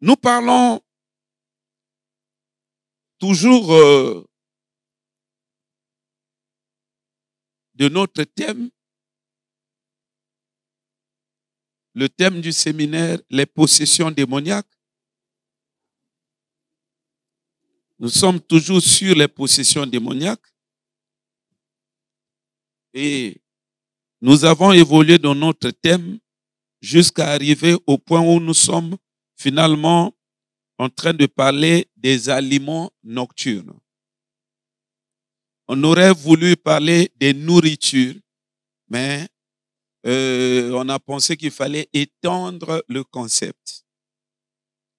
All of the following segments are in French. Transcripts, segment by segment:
Nous parlons toujours de notre thème, le thème du séminaire, les possessions démoniaques. Nous sommes toujours sur les possessions démoniaques et nous avons évolué dans notre thème jusqu'à arriver au point où nous sommes finalement en train de parler des aliments nocturnes. On aurait voulu parler des nourritures, mais on a pensé qu'il fallait étendre le concept,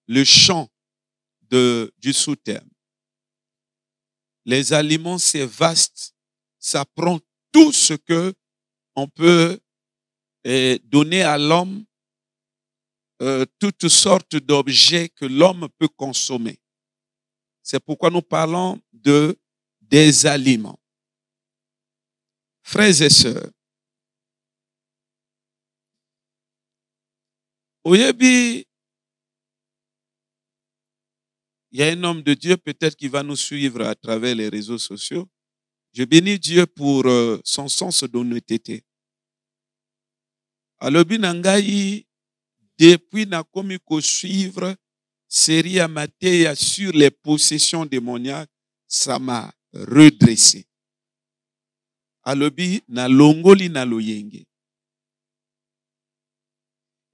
le champ du sous-thème. Les aliments, c'est vaste, ça prend tout ce que on peut donner à l'homme, toutes sortes d'objets que l'homme peut consommer. C'est pourquoi nous parlons des aliments. Frères et sœurs, Oyebi, il y a un homme de Dieu peut-être qui va nous suivre à travers les réseaux sociaux. Je bénis Dieu pour son sens d'honnêteté. Alobi nangai, depuis nakomi ko suivre série Amateya sur les possessions démoniaques, ça m'a redressé. Alobi na longoli na loyenge.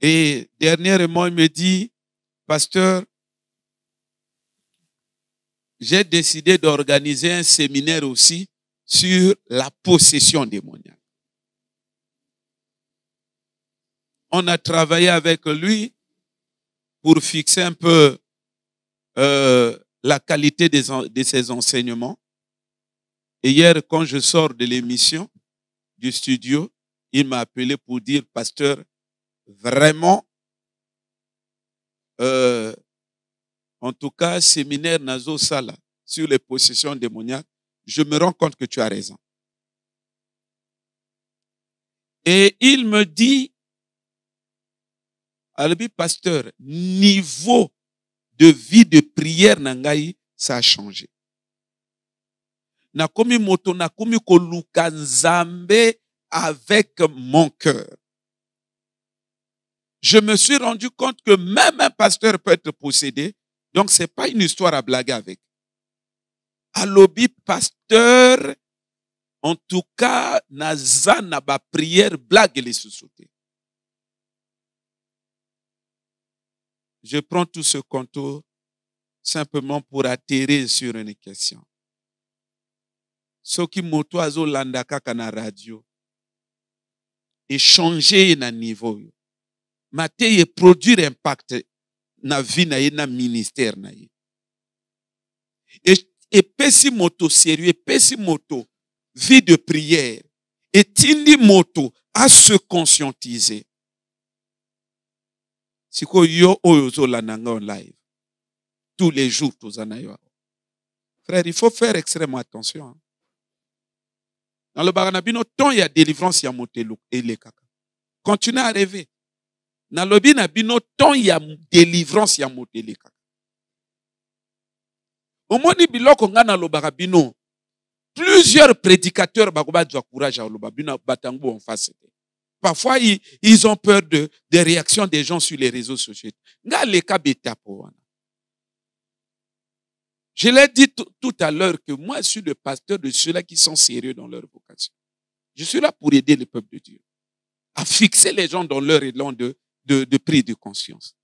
Et dernièrement, il me dit, pasteur, j'ai décidé d'organiser un séminaire aussi sur la possession démoniaque. On a travaillé avec lui pour fixer un peu la qualité de ses enseignements. Et hier, quand je sors de l'émission du studio, il m'a appelé pour dire, pasteur, vraiment, en tout cas, séminaire Nazo Sala sur les possessions démoniaques, je me rends compte que tu as raison. Et il me dit, Albi pasteur, niveau de vie de prière nangai, ça a changé. Nakomi moto, nakomi koluka nzambe avec mon cœur. Je me suis rendu compte que même un pasteur peut être possédé, donc c'est pas une histoire à blaguer avec. Alobi pasteur, en tout cas, naza na ba prière blague les sous-sautés. Je prends tout ce contour simplement pour atterrir sur une question. Ce qui moto azo landaka kana radio et changer na niveau. Mateye produire impact na vie na ye na ministère na ye. Et pesi moto sérieux, pesi moto vie de prière. Et tindi moto à se conscientiser. Siko yo oyozo lananga en live. Tous les jours, tous anayo. Frère, il faut faire extrêmement attention. Dans le baranabino, tant il y a délivrance, il y a motelo et les kaka. Continuez à rêver. Dans le binabino, tant il y a délivrance, il y a motelo et kaka. Au moins, ni biloko ngana lo barabino. Plusieurs prédicateurs bagoba du courage à l'obabino batango en face. Parfois, ils ont peur des réactions des gens sur les réseaux sociaux. Je l'ai dit tout à l'heure que moi, je suis le pasteur de ceux-là qui sont sérieux dans leur vocation. Je suis là pour aider le peuple de Dieu à fixer les gens dans leur élan de prise de conscience.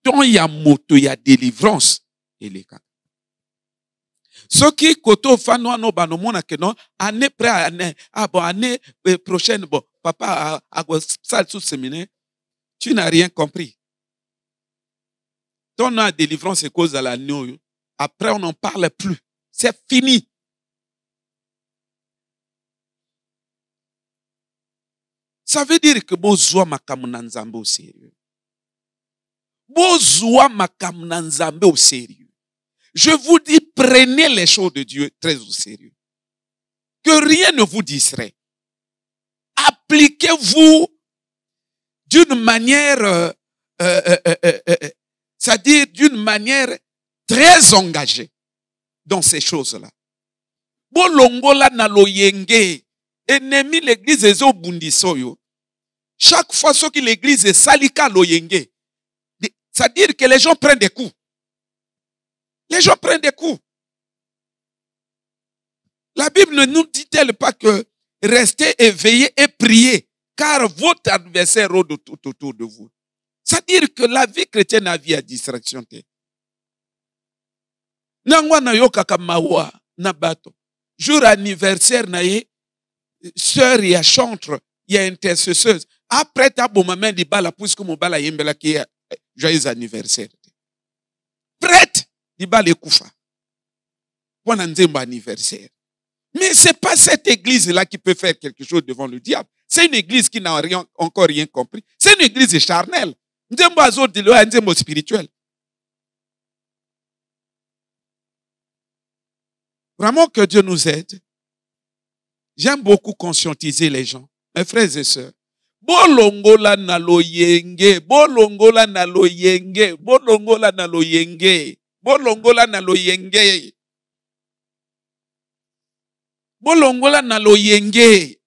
Tant il y a moto, il y a délivrance et les cas. Ce qui koto fano no banomona que non année près année année prochaine bon papa a salle sous séminaire tu n'as rien compris. Ton délivrance est cause à la nuit. Après on n'en parle plus. C'est fini. Ça veut dire que bozwa makamuna nzambe au sérieux. Bozwa makamuna nzambe au sérieux. Je vous dis, prenez les choses de Dieu très au sérieux. Que rien ne vous distrait. Appliquez-vous d'une manière c'est-à-dire d'une manière très engagée dans ces choses-là. Bolongola na loyenge, ennemi l'église ezo bundisoyo. Chaque fois que l'église est salika loyenge, c'est-à-dire que les gens prennent des coups. Les gens prennent des coups. La Bible ne nous dit-elle pas que restez éveillés et priez, car votre adversaire rôde tout autour de vous. C'est-à-dire que la vie chrétienne a vie à distraction. Nangwa na yo kaka mawa na bato. Jour anniversaire na ye, sœur ya chantre, ya intercesseuse. Après ta boumame di bala puisque mon bala yembela ki joyeux anniversaire. Prête di bala koufa. Pour nzemba anniversaire. Mais c'est pas cette église-là qui peut faire quelque chose devant le diable. C'est une église qui n'a encore rien compris. C'est une église charnelle. Nzembo azo dilo nzembo spirituel. Vraiment que Dieu nous aide. J'aime beaucoup conscientiser les gens, mes frères et sœurs. Bolongola na loyenge, bolongola na loyenge, bolongola na loyenge, bolongola na loyenge. Bolongola na loyenge.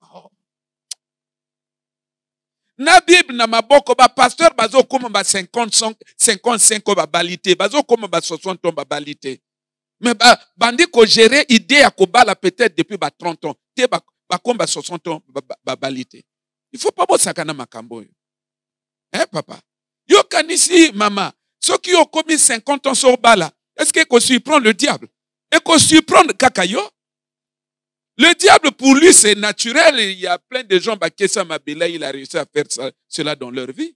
Na Bible na maboko ba pasteur bazo koma ba 55 ba balite, bazo koma ba 60 ba balite. Mais bandi ko gérer idée à kobala peut-être depuis 30 ans. Te ba komba 60 ans ba balite. Il faut pas bosakana makambo. Hein papa? Yo kanisi mama, ceux qui ont commis 50 ans sur bala, est-ce que qu'on surprend le diable? Et qu'on surprend kakayo? Le diable pour lui c'est naturel, il y a plein de gens qui ça mabela, il a réussi à faire cela dans leur vie.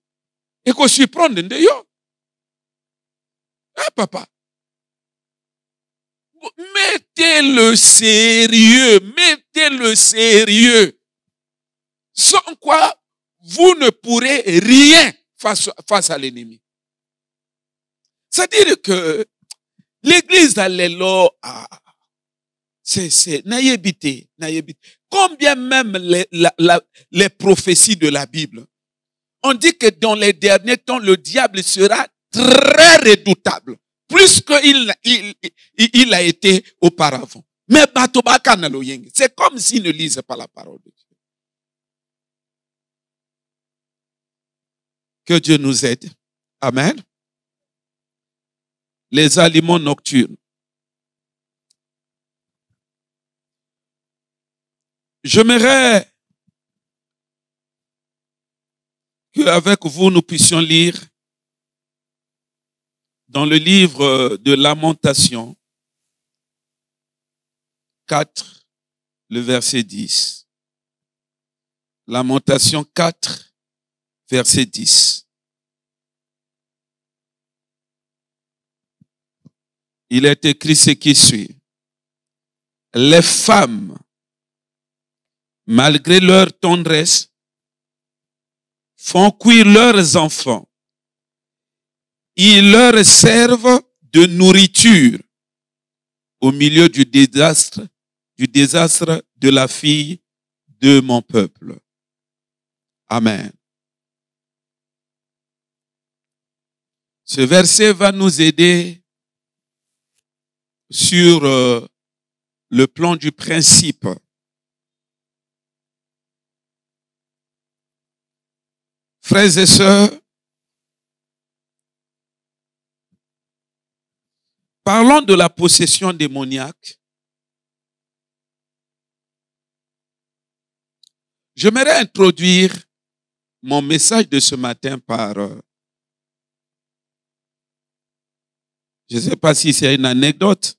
Et qu'on surprend de yo. Hein papa? Mettez-le sérieux, mettez-le sérieux. Sans quoi, vous ne pourrez rien face à l'ennemi. C'est-à-dire que l'église allélo, c'est naïbité. Combien même les prophéties de la Bible, on dit que dans les derniers temps, le diable sera très redoutable. Plus qu'il a été auparavant. Mais c'est comme s'il ne lisait pas la parole de Dieu. Que Dieu nous aide. Amen. Les aliments nocturnes. J'aimerais qu'avec vous, nous puissions lire dans le livre de Lamentation 4, le verset 10. Lamentation 4, verset 10. Il est écrit ce qui suit. Les femmes, malgré leur tendresse, font cuire leurs enfants. Ils leur servent de nourriture au milieu du désastre de la fille de mon peuple. Amen. Ce verset va nous aider sur le plan du principe. Frères et sœurs, parlons de la possession démoniaque. J'aimerais introduire mon message de ce matin par, je ne sais pas si c'est une anecdote,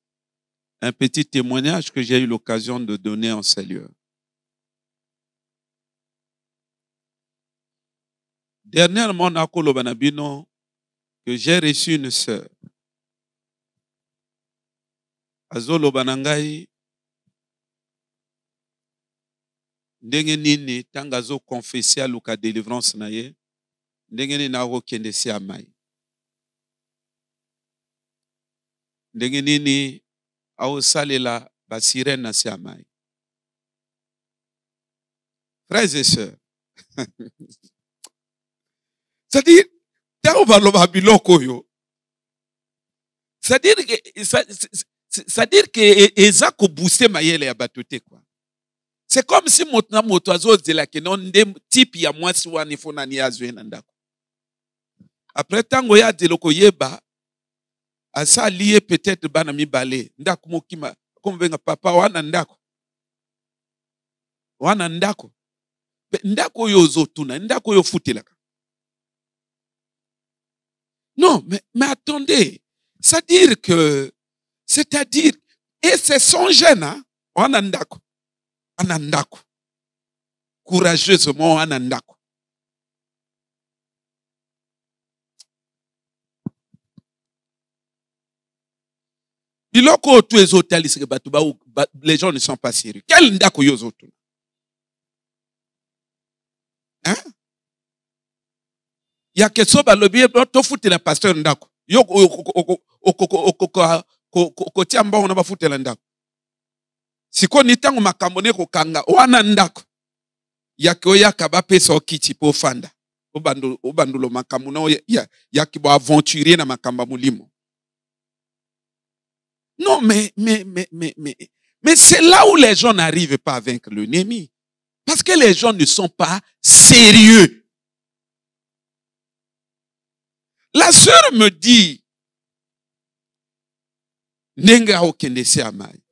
un petit témoignage que j'ai eu l'occasion de donner en ces lieux. Dernièrement, Nakolo Banabino, que j'ai reçu une sœur. Azolo Banangai, ndenge nini tanga zo confesser à luka délivrance na ye, ndenge nini na kende si amai. Ndenge nini au salela ba sirène na si amai. Frères et sœurs, c'est-à-dire, ta baloba biloko yo, C'est-à-dire que eza ko booster mayele ya batote quoi. C'est comme si motna motoazo de la kenon de type ya mwasi wana ifona ni azwe na ndako. Après tango ya de loko yeba asa lié peut-être bana mibale ndako mokima comme venga papa wana ndako. Wana ndako. Ndako yo zotuna, ndako yo futelaka. Non, mais attendez, c'est-à-dire, et c'est son gène, hein, anandako, anandako, courageusement anandako. Biloko tu es otalis les gens ne sont pas sérieux. Quel ndako yo zotuna? Hein? Il y a quelque chose à l'objet, tu foutu la pasteur ndako. Yo kotia mbao na bafuta la ndako. Siko nitango makamone ko kanga wana ndako. Yake oyaka ba pesa okiti po fanda. Obandulo makamuno yaki bo aventurier na makamba mulimo. Non mais c'est là où les gens n'arrivent pas à vaincre l'ennemi. Parce que les gens ne sont pas sérieux. La sœur me dit, Nenga okendese amai.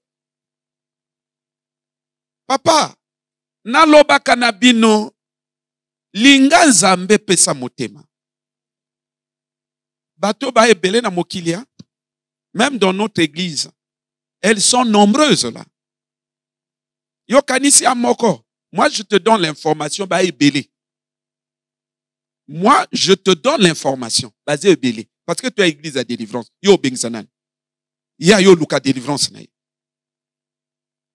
Papa, naloba kanabino, linga nzambe pesa motema. Bato ba ebele na mokilia, même dans notre église, elles sont nombreuses là. Yo kanisi amoko. Moi, je te donne l'information, ba ebele. Moi, je te donne l'information. Basé ebele. Parce que tu as église à délivrance. Yo bengsanan. Ya yo luka délivrance na.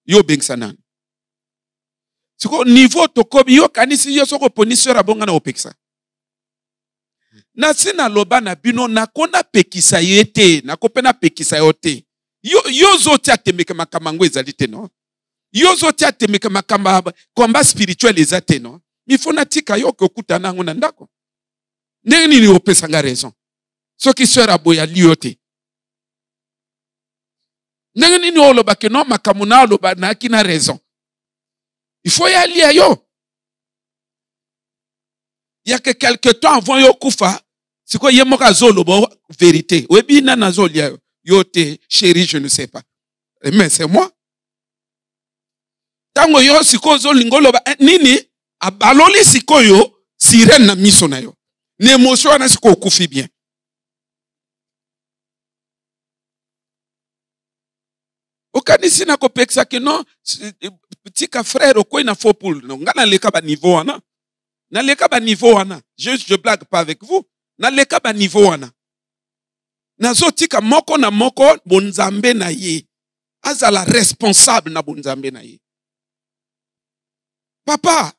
Yo bengsanan. Siko niveau tokobi yo kanisi yo soko poniseur abonga na opeksa. Na sina loba na bino na kona pekisa yete, na kopena pekisa yote. Yo zoti atemeka makamango ezali te no. Yo zoti atemeka makamba komba spirituel ezate no. Mifona tika yo kokuta nango na ndako. Ndenge nini opesanga raison. Soki sœur aboya liote. Ndenge nini oloba ke no makamuna oloba na kina raison. Il faut y aller à yo. Il y a que quelque temps avant yo kufa, c'est quoi yemoka zolo bo vérité. Webi na nazolia yo te chérie, je ne sais pas. Mais c'est moi. Tango yo siko zo lingolo ba nini abaloli siko yo sirène na miso na yo. Ne émotion na siko kufi bien. Okanisi na kopeksa ke non petit frère okoi na faux poule non ngana leka ba niveau wana na leka ba niveau wana je blague pas avec vous na leka ba niveau wana nazo tika moko na moko bonzambe na ye azala responsable na bonzambe na ye. Papa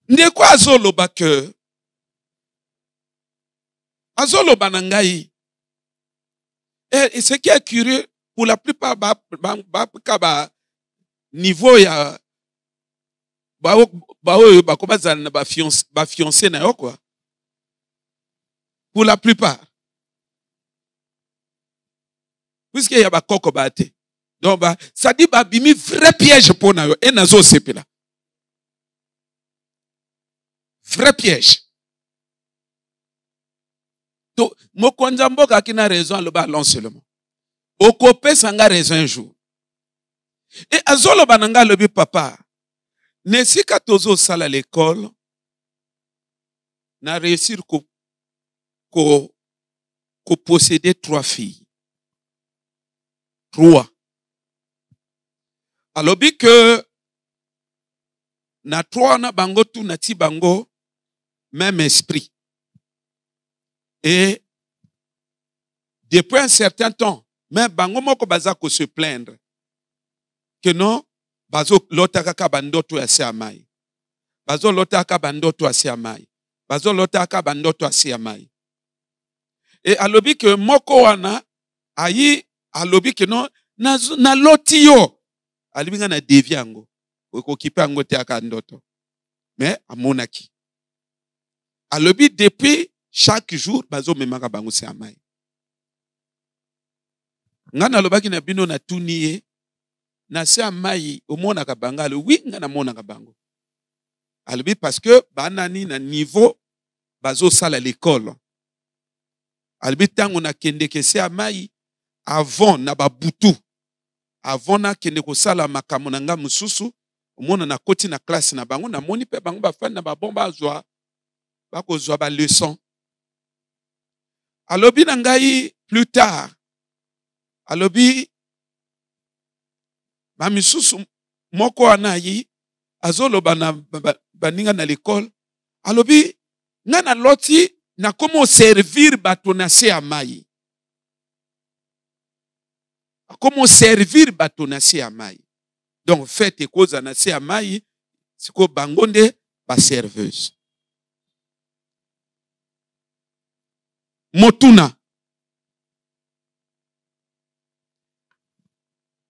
ndeko azoloba ke azoloba na ngai. Et ce qui est curieux, pour la plupart, niveau ya fiancé na yo quoi. Pour la plupart. Puisque y a ba koko bate. Donc ça dit ba bimi vrai piège pour na yo et nazo sepela. Vrai piège. Mokonza mboka kina raison le ballon seulement. Okope sanga raison un jour. Et azolo bananga lobi papa. Nesika tozo sala à l'école. Na réussir ko posséder 3 filles. 3. Alobi que na 3 na bango tu na ti bango même esprit. Et depuis un certain temps, même bango moko baza ko se plaindre que non bazo lotaka bandoto ya siamai. Bazo lotaka bandoto ya siamai. Bazo lotaka bandoto ya siamai. Et alobi que moko wana ayi alobi que non na loti yo. Alibinga na deviango. Ko kipa ngo te aka ndoto. Mais amonaki. Alobi depuis chaque jour, bazo memaka bango siamai. Ngana lobaki na bino na tuniye na se amai omona kabanga le oui ngana mona kabango. Alobi parce que banani na niveau bazo sala l'école. Alobi tango na kende ke se amai avant na babutu. Avant na kende ko sala makambo na nga mususu omona na koti na classe na bango na moni pe bango ba fan na ba bomba azwa ba ko zwa ba leçon. Alobi na ngai plus tard alobi ba misusu moko anayi azoloba na baninga na l'école alobi nga na loti na komo servir bato na se ya mai. Comment servir bato na se ya mai. Donc faites koza na se ya mai siko bangonde ba serveuse. Motuna.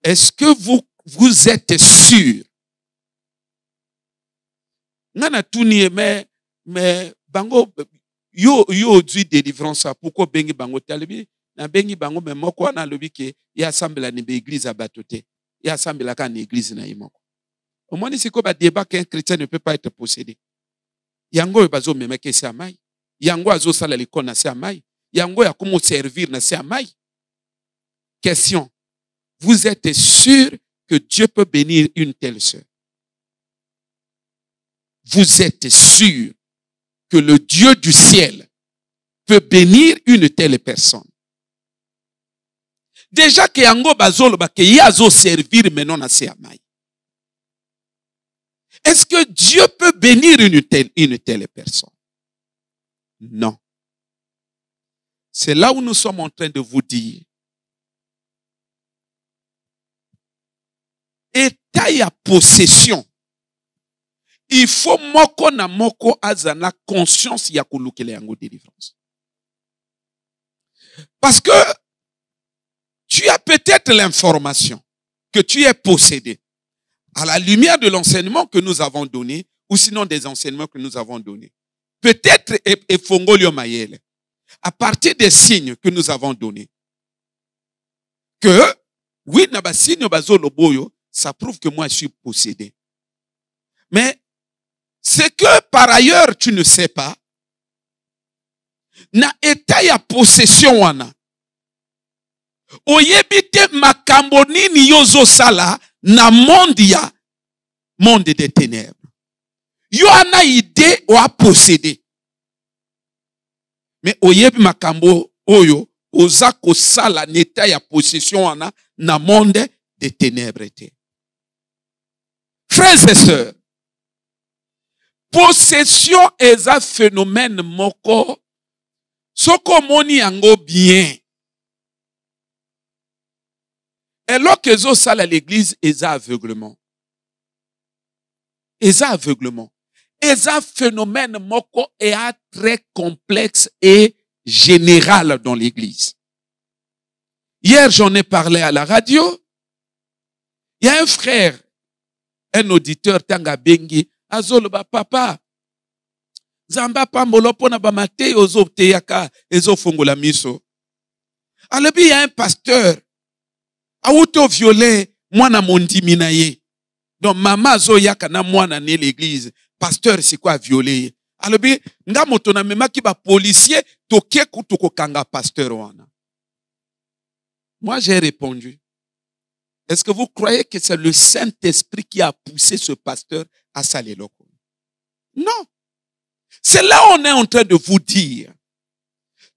Est-ce que vous êtes sûr? Nana tuni mais bango yo du délivrance pourquoi bengi bango talibi na bengi bango mais moko na lobi ke ya assemble ni église à batoté ya assemble ka na église na imoko. Au moins c'est quoi ba débat qu'un chrétien ne peut pas être possédé. Yango bazo memeke se amai. Yango azo sala l'école na se amai. Yango ya comment servir na se amai. Question. Vous êtes sûr que Dieu peut bénir une telle sœur? Vous êtes sûr que le Dieu du ciel peut bénir une telle personne? Déjà que yango bazolo ba ke yazo servir maintenant na se amai. Est-ce que Dieu peut bénir une telle personne? Non. C'est là où nous sommes en train de vous dire. État ya possession. Il faut moko na moko azana conscience ya kulukele yango délivrance. Parce que tu as peut-être l'information que tu es possédé à la lumière de l'enseignement que nous avons donné ou sinon des enseignements que nous avons donnés. Peut-être et fongolio mayele. À partir des signes que nous avons donnés. Que oui, naba signe bazolo boyo, ça prouve que moi je suis possédé. Mais c'est que par ailleurs tu ne sais pas. Na état ya possession wana. Oyebite makambo nini yozo sala na monde des ténèbres. Yo ana idée ou a possédé. Mais oyebi makambo oyo oza ko sala neta ya possession wana na monde des ténèbres. Frères et sœurs, possession est un phénomène moko soko moni yango bien. Et lorsque zo sala l'église eza aveuglement. Eza aveuglement. Eza phénomène moko est très complexe et général dans l'église. Hier, j'en ai parlé à la radio. Il y a un frère, un auditeur, Tanga Bengi, azoloba papa. Zamba pambolo pona ba mate ozo teyaka ezo fongola miso. Alobi, il y a un pasteur. Auto violé mwana mondimi na ye. Donc mama zo yaka na mwana ne l'église. Pasteur c'est quoi violé? Alobi nga moto na mema ki ba policier toke kutuko kanga pasteur wana. Moi j'ai répondu. Est-ce que vous croyez que c'est le Saint-Esprit qui a poussé ce pasteur à saler loko? Non. C'est là où on est en train de vous dire.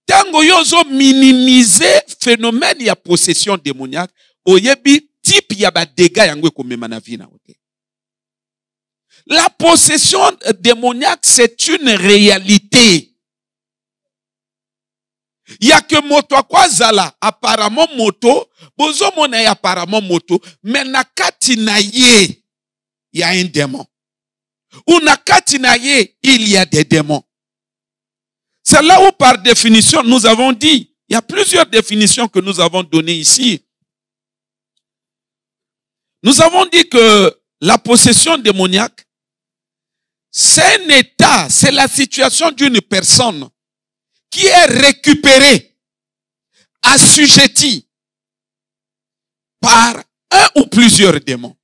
Tango yozo minimiser phénomène ya possession démoniaque, oyebi type ya ba dégâts yango komema na vie na ote. La possession démoniaque, c'est une réalité. Il y a que moto kwa zala, apparemment moto, bozo mona ya apparemment moto, mais na kati na ye, il y a un démon. Ou na kati na ye, il y a des démons. C'est là où par définition nous avons dit, il y a plusieurs définitions que nous avons données ici. Nous avons dit que la possession démoniaque, c'est un état, c'est la situation d'une personne qui est récupérée, assujettie par un ou plusieurs démons.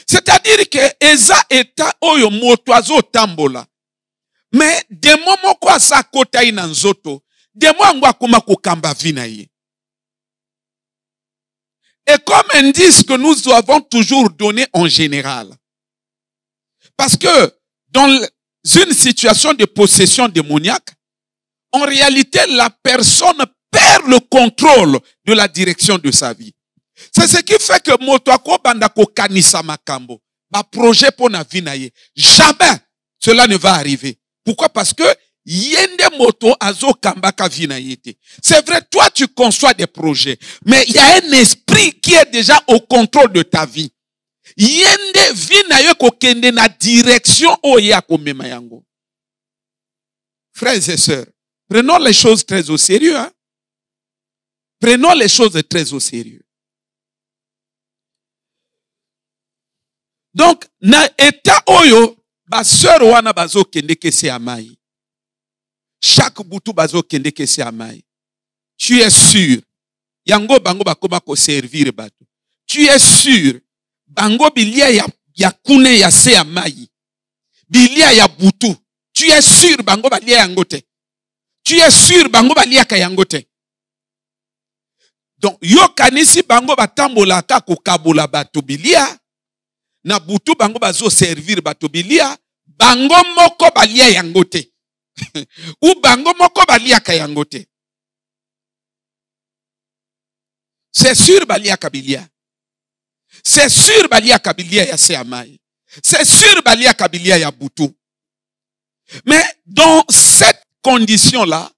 C'est-à-dire que eza eta oyo motoazo tambola. Mais démon moko asa kota ina nzoto, démon yango akoma kokamba vina ye. Et comme indice que nous avons toujours donné en général. Parce que dans une situation de possession démoniaque, en réalité, la personne perd le contrôle de la direction de sa vie. C'est ce qui fait que motoako bandako kanisa makambo, ba projet pour na vie na ye. Jamais cela ne va arriver. Pourquoi? Parce que yende moto azo kambaka vie na yete. C'est vrai, toi tu conçois des projets, mais il y a un esprit qui est déjà au contrôle de ta vie. Yende vie na yo kokende na direction oya komema yango. Frères et sœurs, prenons les choses très au sérieux. Hein? Prenons les choses très au sérieux. Donc, na eta oyo, ba sœur wana bazo kende kese amai. Chaque boutou bazo kende kese amai. Tu es sûr. Yango bango bakoma ko servir bato. Tu es sûr. Bango bilia ya kune ya se amai. Bilia ya boutou. Tu es sûr bango balia yangote. Tu es sûr bango balia ka yangote. Donc, yo kanisi bango batambola ka ko kabola bato bilia. Na butu bango bazo servir bato bilia. Bango moko balia yangote. Ou bango moko balia ka yangote. C'est sûr balia kabilia. C'est sûr balia kabilia ya se amai. C'est sûr balia kabilia ya butu. Mais dans cette condition-là,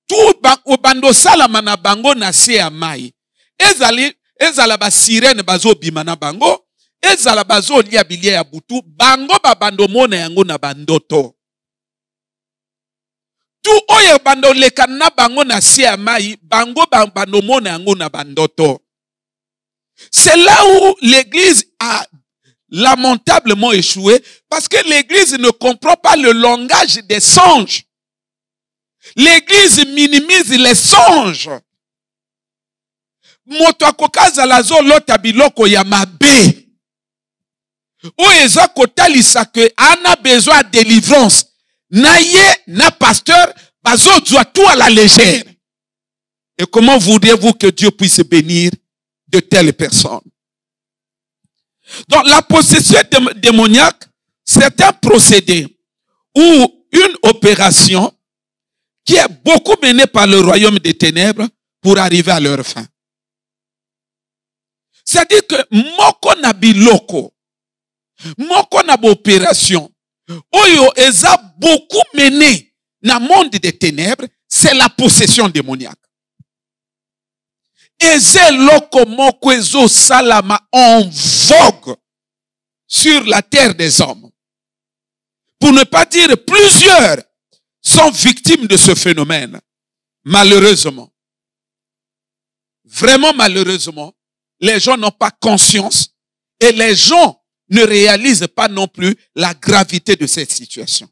tout bando salama na bango na se amai. Ezala ba sirene bazo bimana bango. Ezala bazo lia bilia ya butu. Bango ba bando mona yango na bandoto. Tout oye bando leka na bango na se amai. Bango bando mona yango na bandoto. C'est là où l'église a lamentablement échoué. Parce que l'église ne comprend pas le langage des songes. L'église minimise les songes. Moto akokaza lazo lota biloko ya mabe. Ou eza kotalisa que ana besoin de délivrance. Na ye, na pasteur, bazo doit tout à la légère. Et comment voudriez-vous que Dieu puisse bénir de telles personnes? Donc la possession démoniaque, c'est un procédé ou une opération qui est beaucoup menée par le royaume des ténèbres pour arriver à leur fin. C'est-à-dire que moko na biloko, moko na opération, oyo eza beaucoup mené na monde des ténèbres, c'est la possession démoniaque. Eze loko moko ezo salama en vogue sur la terre des hommes. Pour ne pas dire plusieurs sont victimes de ce phénomène. Malheureusement. Vraiment malheureusement, les gens n'ont pas conscience et les gens ne réalisent pas non plus la gravité de cette situation.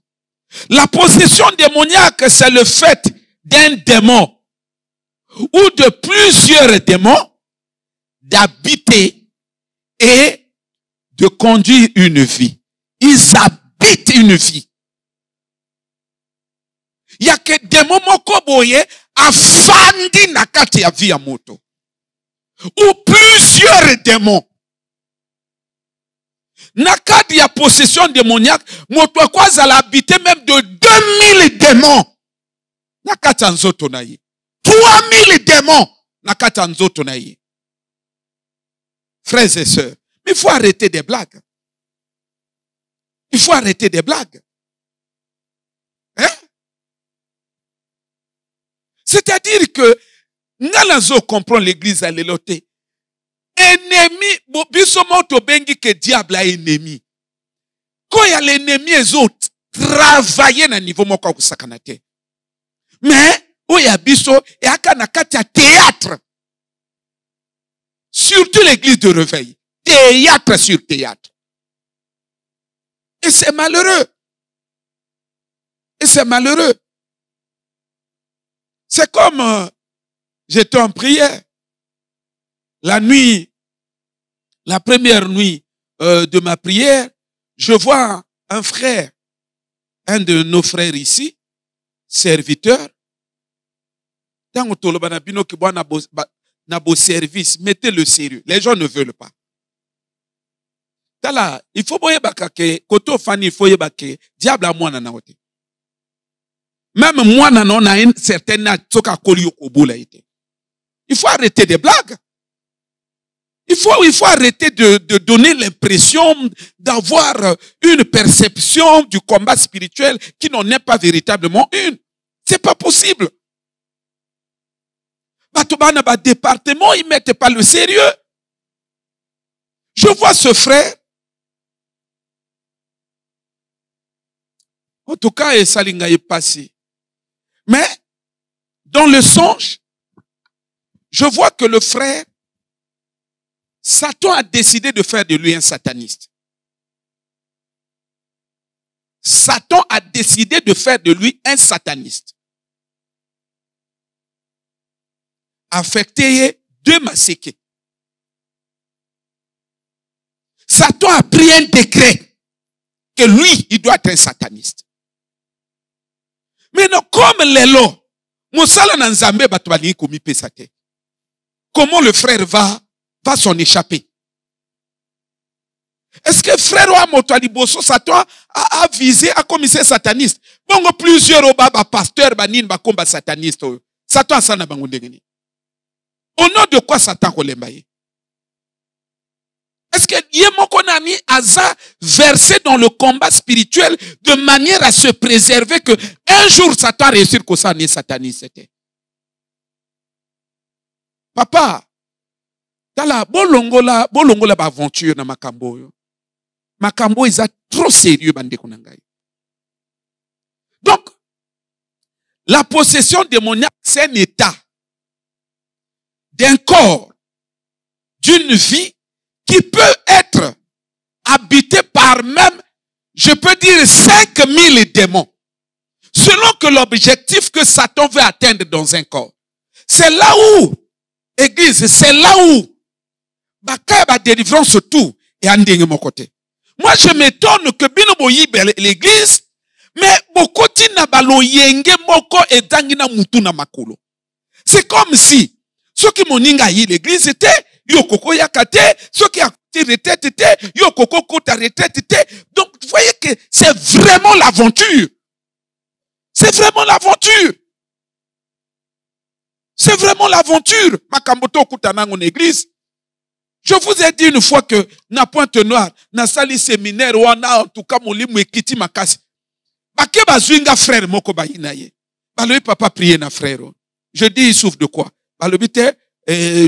La possession démoniaque, c'est le fait d'un démon ou de plusieurs démons d'habiter et de conduire une vie. Ils habitent une vie. Il y a que démons moko boye afandi na kati ya vie ya moto. Ou plusieurs démons. Na kati ya possession démoniaque, moto akwazala habiter même de 2000 démons. Na kati ya nzoto na ye. 3000 démons na kati ya nzoto na ye. Frères et sœurs, il faut arrêter des blagues. Il faut arrêter des blagues. Hein? C'est-à-dire que, nous comprend l'église à l'éloté. Ennemi, biso moto bengi que diable a ennemi. Quand il y a l'ennemi, les autres travaillent na niveau moko kusakanate. Mais, où il y a biso, et à kanakati théâtre. Surtout l'église de réveil. Théâtre sur théâtre. Et c'est malheureux. Et c'est malheureux. C'est comme, j'étais en prière. la nuit, la première nuit de ma prière, je vois un frère, un de nos frères ici, serviteur. Tant que service, mettez le sérieux. Les gens ne veulent pas. Tala, il faut boye bakake, koto fani, il faut boye bakake, diable à moi nanaote. Même moi nanon a une certaine tsoka koli okobula ite. Il faut arrêter des blagues. Il faut arrêter de donner l'impression d'avoir une perception du combat spirituel qui n'en est pas véritablement une. C'est pas possible. Batobana ba département, ils mettent pas le sérieux. Je vois ce frère. En tout cas, et Salinga est passé. Mais, dans le songe, je vois que le frère, Satan a décidé de faire de lui un sataniste. Satan a décidé de faire de lui un sataniste. Affecté de Masséké. Satan a pris un décret que lui, il doit être un sataniste. Mais non, comme les lots, comment le frère va s'en échapper? Est-ce que frère Ouamotoaliboso, Satan a visé à commissaire sataniste? Bon, plusieurs obaba pasteurs banin bakomba sataniste. Satan sana bangondengeni. Au nom de quoi Satan kolembaye? Est-ce que Yemokonani a versé dans le combat spirituel de manière à se préserver que un jour Satan réussir que ça n'est sataniste? Papa, tala bolongola ba aventure na makambo yo. Makambo is trop sérieux bande konangai. Donc la possession démoniaque, c'est un état d'un corps, d'une vie qui peut être habité par même, je peux dire, 5000 démons. Selon que l'objectif que Satan veut atteindre dans un corps. C'est là où, église, c'est là où, bakaya délivrance tout, et andenge mon côté. Moi, je m'étonne que bino l'église, mais bokoti na balo yenge moko et dangina mutu na makolo. C'est comme si, ceux qui moninga yi l'église était, yo koko yakate, ceux qui a retraite était, yo koko kota retraite était. Donc, vous voyez que c'est vraiment l'aventure. C'est vraiment l'aventure. C'est vraiment l'aventure. Makamboto kutana en église. Je vous ai dit une fois que na Pointe-Noire, na sali séminaire, ou en tout cas, mon limu ekiti makasi. Bake bazwinga frère moko ba inaye. Balobi papa prier na frère. Je dis, il souffre de quoi? Balobi te,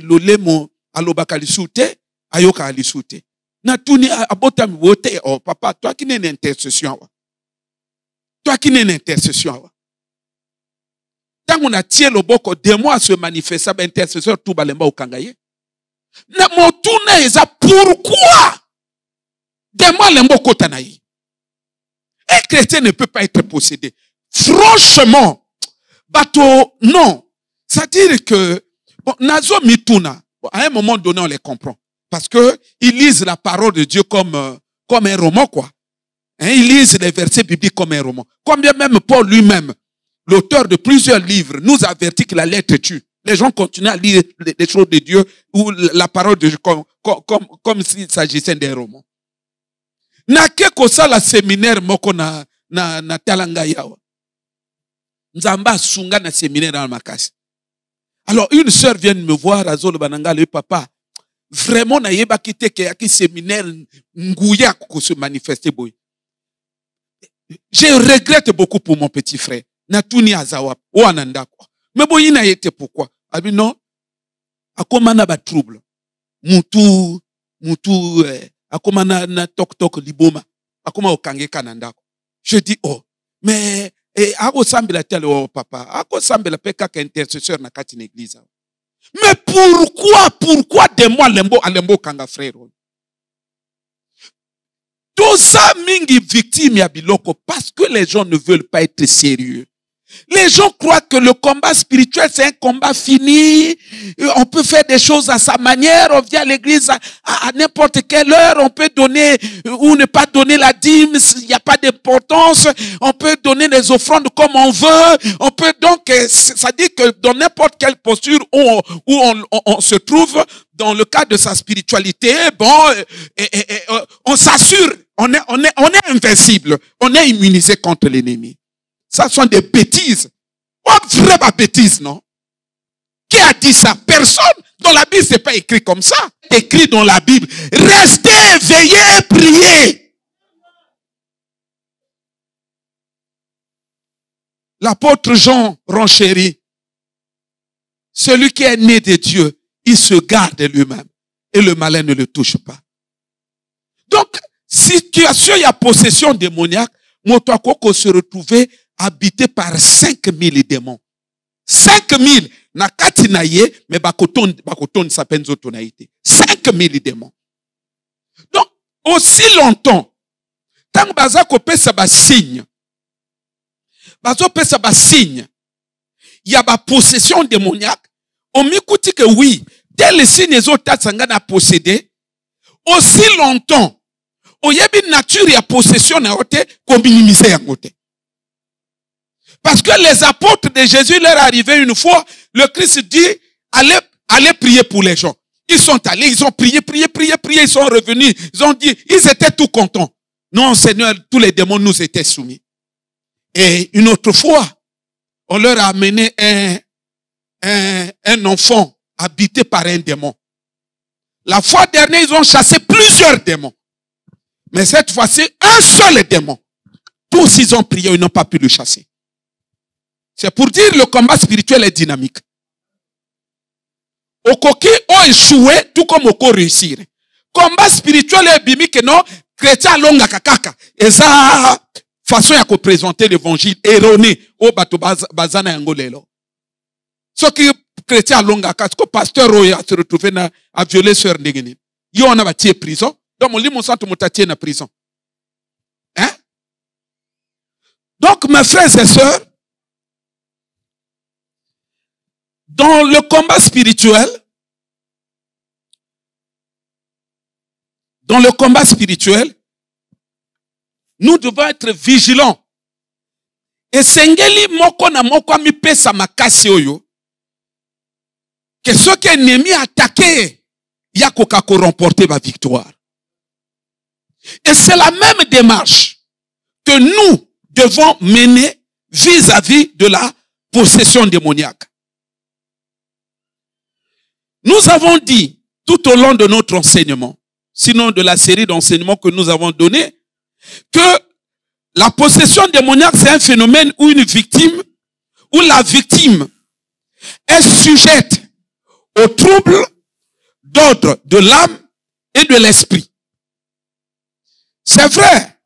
lolemo, alobaka lisute, ayoka alisute. Na tuni abota miwote, oh papa, toi qui n'es une intercession. Toi qui n'es une intercession. Tant qu'on a tiré le boko, des mois à se manifester, intercesseur tout balemba au kangaye. Na mon tourne eza pourquoi? Des mois lembo kotanayi. Un chrétien ne peut pas être possédé. Franchement, bateau, non. C'est-à-dire que, bon, nazo mituna, à un moment donné, on les comprend. Parce que ils lisent la parole de Dieu comme un roman, quoi. Hein, ils lisent les versets bibliques comme un roman. Combien même Paul lui-même, l'auteur de plusieurs livres, nous avertit que la lettre tue. Les gens continuent à lire les choses de Dieu ou la parole de Dieu comme s'il s'agissait d'un roman. Na ke kosa la séminaire moko na talanga yawa. Nzamba sunga na séminaire dans makasi. Alors une sœur vient me voir à Zolo Bananga, le papa. Vraiment na yeba kite ke yaki séminaire nguya ko se manifester boy. Je regrette beaucoup pour mon petit frère. Natuni azawa o ananda ko. Mais boy na yete pourquoi? Abi non. Akomana ba trouble. Mutu akoma na tok liboma akoma okange kananda. Je dis oh mais ako sambela tel oh papa ako sambela peka ka intercesseur na kati na église. Mais pourquoi de moi alembo kanga frère? Toza mingi victime ya biloko parce que les gens ne veulent pas être sérieux. Les gens croient que le combat spirituel, c'est un combat fini. On peut faire des choses à sa manière. On vient à l'église à n'importe quelle heure. On peut donner ou ne pas donner la dîme. Il n'y a pas d'importance. On peut donner les offrandes comme on veut. On peut donc, ça dit que dans n'importe quelle posture où on se trouve, dans le cadre de sa spiritualité, on s'assure, on est invincible. On est immunisé contre l'ennemi. Ça sont des bêtises. Oh, vraiment bêtises, non? Qui a dit ça? Personne. Dans la Bible, c'est pas écrit comme ça. Écrit dans la Bible. Restez éveillés, priez. L'apôtre Jean renchérit. Celui qui est né de Dieu, il se garde lui-même. Et le malin ne le touche pas. Donc, situation, il y a possession démoniaque. Motoakoko se retrouvait habité par 5000 démons. 5000 na kati na ye, mais bakoton sapenzo tonaïté. 5000 démons. Donc, aussi longtemps, tant que bazako pesa ba signe, bazo pesa ba signe, il y a ba possession démoniaque, on m'écoute que oui, tel signe zota sanga na possédé, aussi longtemps, au yebi nature ya possession na ote, ko minimiser ya ote. Parce que les apôtres de Jésus leur arrivaient une fois, le Christ dit, allez prier pour les gens. Ils sont allés, ils ont prié, ils sont revenus, ils ont dit, ils étaient tout contents. Non, Seigneur, tous les démons nous étaient soumis. Et une autre fois, on leur a amené un enfant habité par un démon. La fois dernière, ils ont chassé plusieurs démons. Mais cette fois-ci, un seul démon. Tous, ils ont prié, ils n'ont pas pu le chasser. C'est pour dire le combat spirituel est dynamique. Okoki ont échoué, tout comme Oko réussir. Combat spirituel est bimique, non? Chrétien longa kakaka. Et ça, façon à présenter l'évangile erroné au bateau bazana angolelo. Ce qui chrétien longa kakaka, pasteur Roya se retrouvé à violer sœur Ndegene. Yo on a bâti prison. Donc mon lit mon centre moutatier na prison. Hein? Donc mes frères et sœurs, dans le combat spirituel, nous devons être vigilants. Et sengeli moko na moko mi pesa makasi oyo, que ceux qui ennemi attaqué, yako kako remporter ma victoire. Et c'est la même démarche que nous devons mener vis-à-vis de la possession démoniaque. Nous avons dit, tout au long de notre enseignement, sinon de la série d'enseignements que nous avons donné, que la possession démoniaque, c'est un phénomène où une victime, où la victime est sujette aux troubles d'ordre de l'âme et de l'esprit. C'est vrai,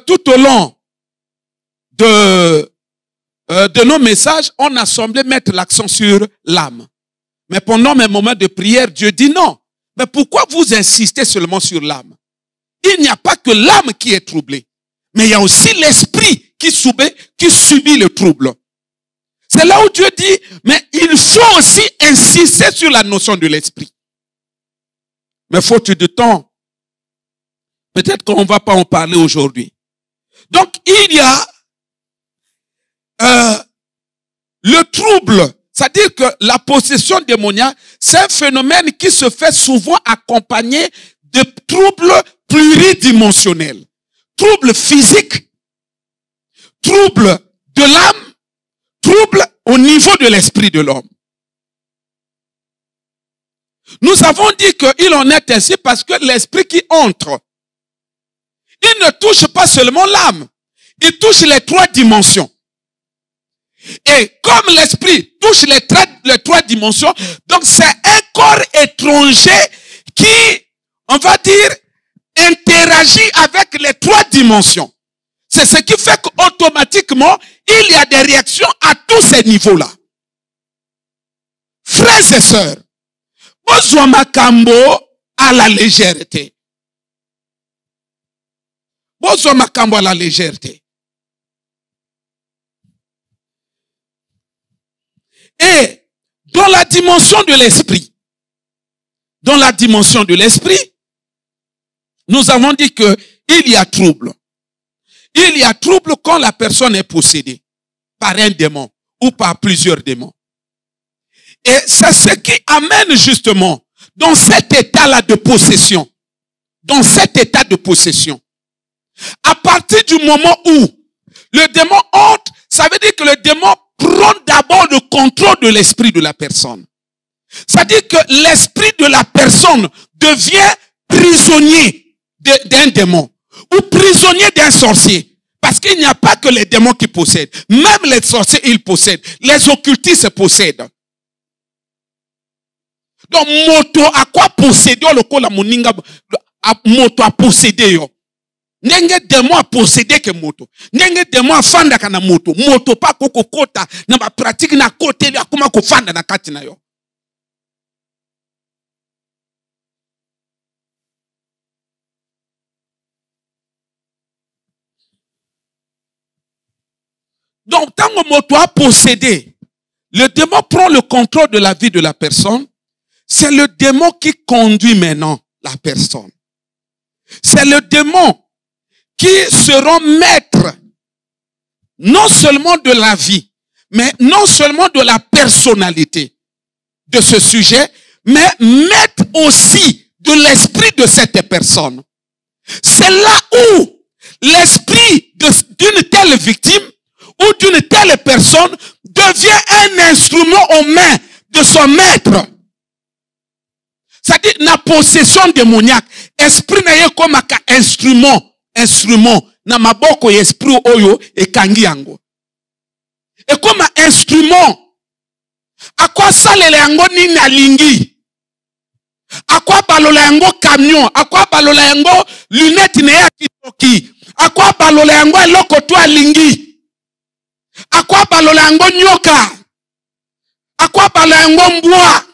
tout au long de nos messages, on a semblé mettre l'accent sur l'âme. Mais pendant mes moments de prière, Dieu dit non. Mais pourquoi vous insistez seulement sur l'âme? Il n'y a pas que l'âme qui est troublée. Mais il y a aussi l'esprit qui subit le trouble. C'est là où Dieu dit, mais il faut aussi insister sur la notion de l'esprit. Mais faute de temps, peut-être qu'on ne va pas en parler aujourd'hui. Donc, il y a le trouble. C'est-à-dire que la possession démoniaque, c'est un phénomène qui se fait souvent accompagné de troubles pluridimensionnels. Troubles physiques, troubles de l'âme, troubles au niveau de l'esprit de l'homme. Nous avons dit qu'il en est ainsi parce que l'esprit qui entre, il ne touche pas seulement l'âme, il touche les trois dimensions. Et comme l'esprit touche les trois dimensions, donc c'est un corps étranger qui, on va dire, interagit avec les trois dimensions. C'est ce qui fait qu'automatiquement, il y a des réactions à tous ces niveaux-là. Frères et sœurs, bozwa makambo à la légèreté. Bozwa makambo à la légèreté. Et dans la dimension de l'esprit, nous avons dit que il y a trouble. Il y a trouble quand la personne est possédée par un démon ou par plusieurs démons. Et c'est ce qui amène justement dans cet état-là de possession. Dans cet état de possession. À partir du moment où le démon entre, ça veut dire que le démon prend d'abord le contrôle de l'esprit de la personne. C'est-à-dire que l'esprit de la personne devient prisonnier d'un démon ou prisonnier d'un sorcier. Parce qu'il n'y a pas que les démons qui possèdent. Même les sorciers, ils possèdent. Les occultistes possèdent. Donc, moto à quoi posséder le ko la moninga moto a posséder yo. Nenge démon a posséder que moto. Nenge démon a fanda kana moto. Moto pa koko kota na ba pratique na côté ya kuma ko fanda na kati na yo. Donc, tant que moto a possédé, le démon prend le contrôle de la vie de la personne. C'est le démon qui conduit maintenant la personne. C'est le démon qui sera maître non seulement de la vie, mais non seulement de la personnalité de ce sujet, mais maître aussi de l'esprit de cette personne. C'est là où l'esprit d'une telle victime ou d'une telle personne devient un instrument aux mains de son maître. C'est-à-dire, la possession démoniaque, esprit na ye comme un instrument, na maboko esprit oyo et kangi yango. Et comme un instrument, à quoi ça le yango ni na lingi? À quoi balola yango camion? À quoi balola yango lunette ne ya kitoki? À quoi balola yango eloko to lingi? À quoi balola yango nyoka? À quoi balola yango mbwa?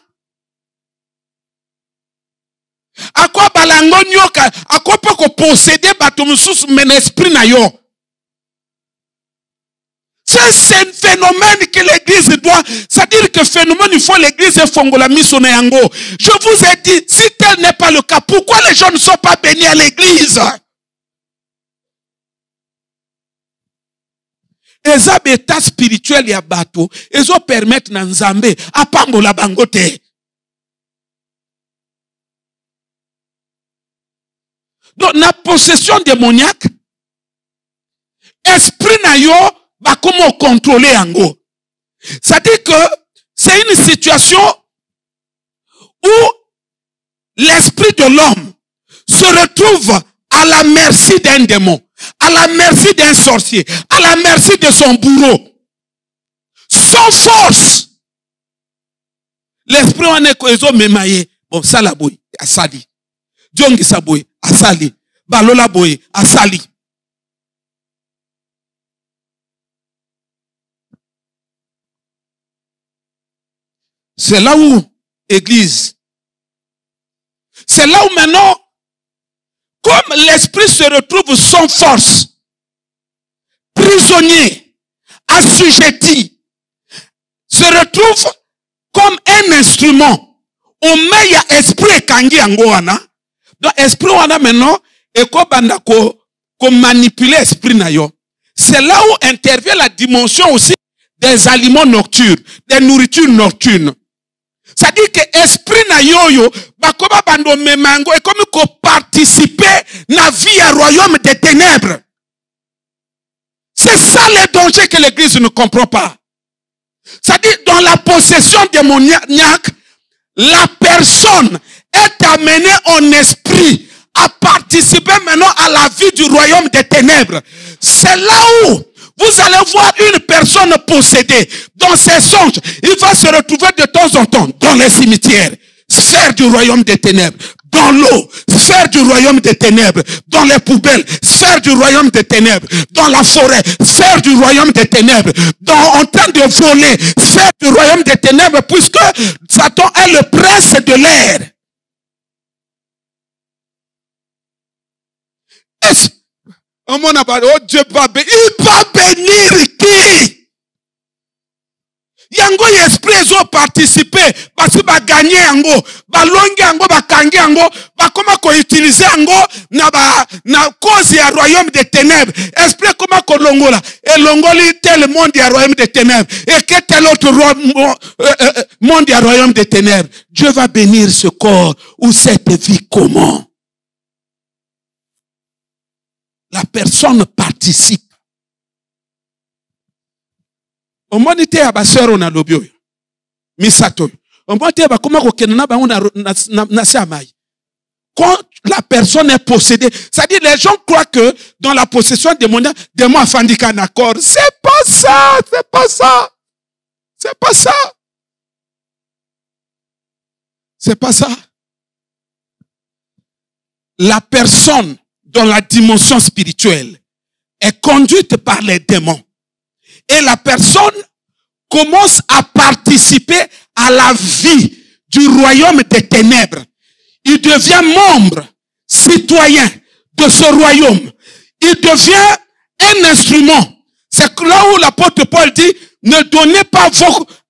À quoi balango nyoka? À quoi peut qu'on posséder batomoussous men esprit na yo? C'est un phénomène que l'église doit, c'est-à-dire que phénomène, il faut l'église et fongola miso na yango. Je vous ai dit, si tel n'est pas le cas, pourquoi les gens ne sont pas bénis à l'église? Eza beta spirituel ya bato, ezo permettre na nzambe apambola bango te. Donc, la possession démoniaque, esprit na yo, va comment contrôler yango. C'est-à-dire que c'est une situation où l'esprit de l'homme se retrouve à la merci d'un démon, à la merci d'un sorcier, à la merci de son bourreau. Sans force. L'esprit en est koezo memaye. Bon, ça la boy, asali. Djongi sa boy, asali. Balola boy, asali. C'est là où, église, c'est là où maintenant, comme l'esprit se retrouve sans force, prisonnier, assujetti, se retrouve comme un instrument. On met ya esprit kangi angoana. Donc, esprit wana maintenant, et ko manipuler esprit na yo. C'est là où intervient la dimension aussi des aliments nocturnes, des nourritures nocturnes. C'est-à-dire que esprit na yo bakoba bando memango et comme ko participer na vie à royaume des ténèbres. C'est ça le danger que l'église ne comprend pas. C'est-à-dire dans la possession démoniaque, la personne est amenée en esprit à participer maintenant à la vie du royaume des ténèbres. C'est là où vous allez voir une personne possédée dans ses songes. Il va se retrouver de temps en temps dans les cimetières, sphère du royaume des ténèbres, dans l'eau, sphère du royaume des ténèbres, dans les poubelles, sphère du royaume des ténèbres, dans la forêt, sphère du royaume des ténèbres, en train de voler, sphère du royaume des ténèbres, puisque Satan est le prince de l'air. Oh Dieu va bénir, il va bénir qui? yango esprit ezo participer parce ba gagner yango ba longi yango ba kangi yango ba koma ko utiliser yango na cause ya royaume des ténèbres. Esprit koma ko longola et longoli tel monde ya royaume des ténèbres et que tel autre monde ya royaume des ténèbres. Dieu va bénir ce corps ou cette vie. Comment? La personne participe. Au moins, il y a des sœurs on a lobby. Misato. Au moins, il y a des quand la personne est possédée, c'est-à-dire les gens croient que dans la possession des mots afandika un accord. C'est pas ça, c'est pas ça. C'est pas ça. C'est pas ça. La personne dans la dimension spirituelle est conduite par les démons. Et la personne commence à participer à la vie du royaume des ténèbres. Il devient membre, citoyen de ce royaume. Il devient un instrument. C'est là où l'apôtre Paul dit, ne donnez pas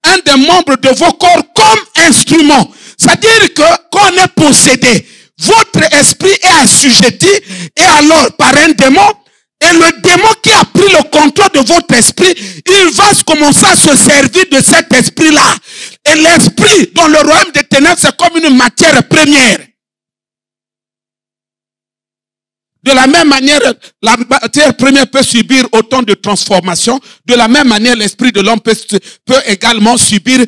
un des membres de vos corps comme instrument. C'est-à-dire que quand on est possédé, votre esprit est assujetti et alors par un démon, et le démon qui a pris le contrôle de votre esprit, il va commencer à se servir de cet esprit-là. Et l'esprit dans le royaume des ténèbres, c'est comme une matière première. De la même manière, la matière première peut subir autant de transformations. De la même manière, l'esprit de l'homme peut également subir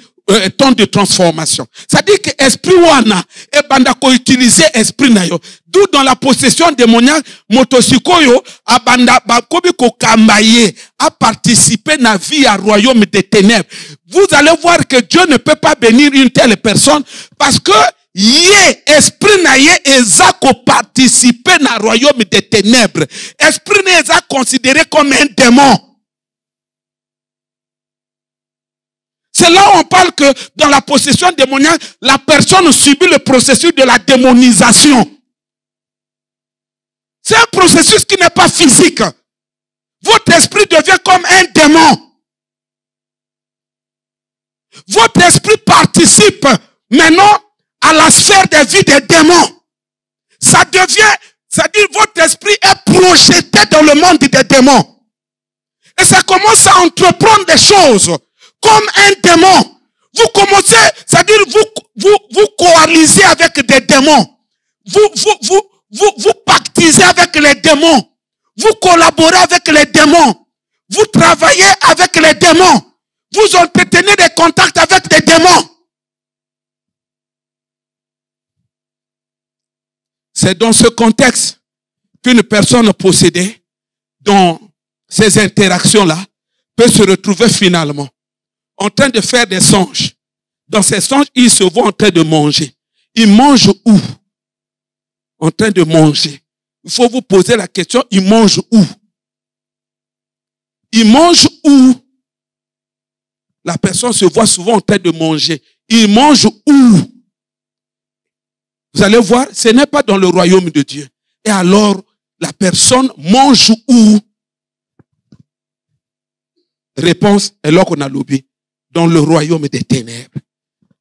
tant de transformations. C'est-à-dire que l'esprit wana et bandako utiliser esprit nayo. D'où dans la possession démoniaque, motosikoyo a banda bakobi ko kambaye a participé na vie à royaume des ténèbres. Vous allez voir que Dieu ne peut pas bénir une telle personne parce que yé esprit na yé eza ko participer na royaume des ténèbres. Esprit na eza considéré comme un démon. C'est là où on parle que dans la possession démoniaque, la personne subit le processus de la démonisation. C'est un processus qui n'est pas physique. Votre esprit devient comme un démon. Votre esprit participe maintenant à la sphère des vies des démons. Ça devient, c'est-à-dire votre esprit est projeté dans le monde des démons. Et ça commence à entreprendre des choses. Comme un démon. Vous commencez, c'est-à-dire vous coalisez avec des démons. Vous pactisez avec les démons. Vous collaborez avec les démons. Vous travaillez avec les démons. Vous entretenez des contacts avec des démons. C'est dans ce contexte qu'une personne possédée, dans ces interactions-là, peut se retrouver finalement en train de faire des songes. Dans ces songes, ils se voient en train de manger. Ils mangent où? En train de manger. Il faut vous poser la question, ils mangent où? Ils mangent où? La personne se voit souvent en train de manger. Ils mangent où? Vous allez voir, ce n'est pas dans le royaume de Dieu. Et alors, la personne mange où? Réponse, est là qu'on a lobby. Dans le royaume des ténèbres.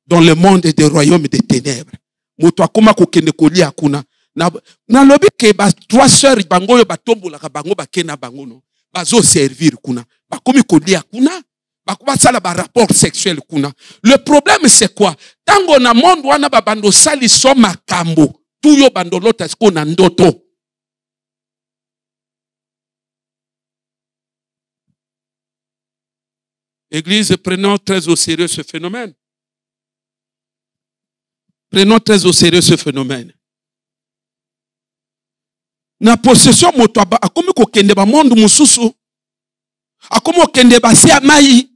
Dans le monde des royaumes des ténèbres. Moto kuma kokende kolia kuna. Na lobi ke ba trois sœurs bango yo batombola ka bango bakena bango no. Bazo servir kuna. Bakomi kolia kuna. Bakuba sala ba rapport sexuel kuna. Le problème c'est quoi? Tango na monde wana ba bando sali soma kambo. Tuyo bando lota sko na ndoto. Église, prenons très au sérieux ce phénomène. Prenons très au sérieux ce phénomène. Na possession moto akomi ko kende ba monde mususu. Akomo kende ba si amai.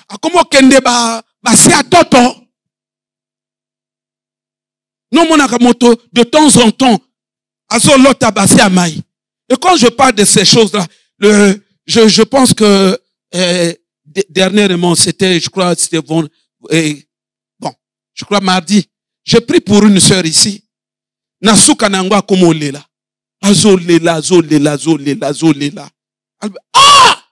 Akomo kende ba si atoto. Non monaka moto de temps en temps. Azo lota ba si amai. Et quand je parle de ces choses-là, je pense que dernièrement, c'était, je crois, c'était bon, je crois mardi, j'ai pris pour une sœur ici. Nasuka nangwa komo lela. Azo lela. Ah!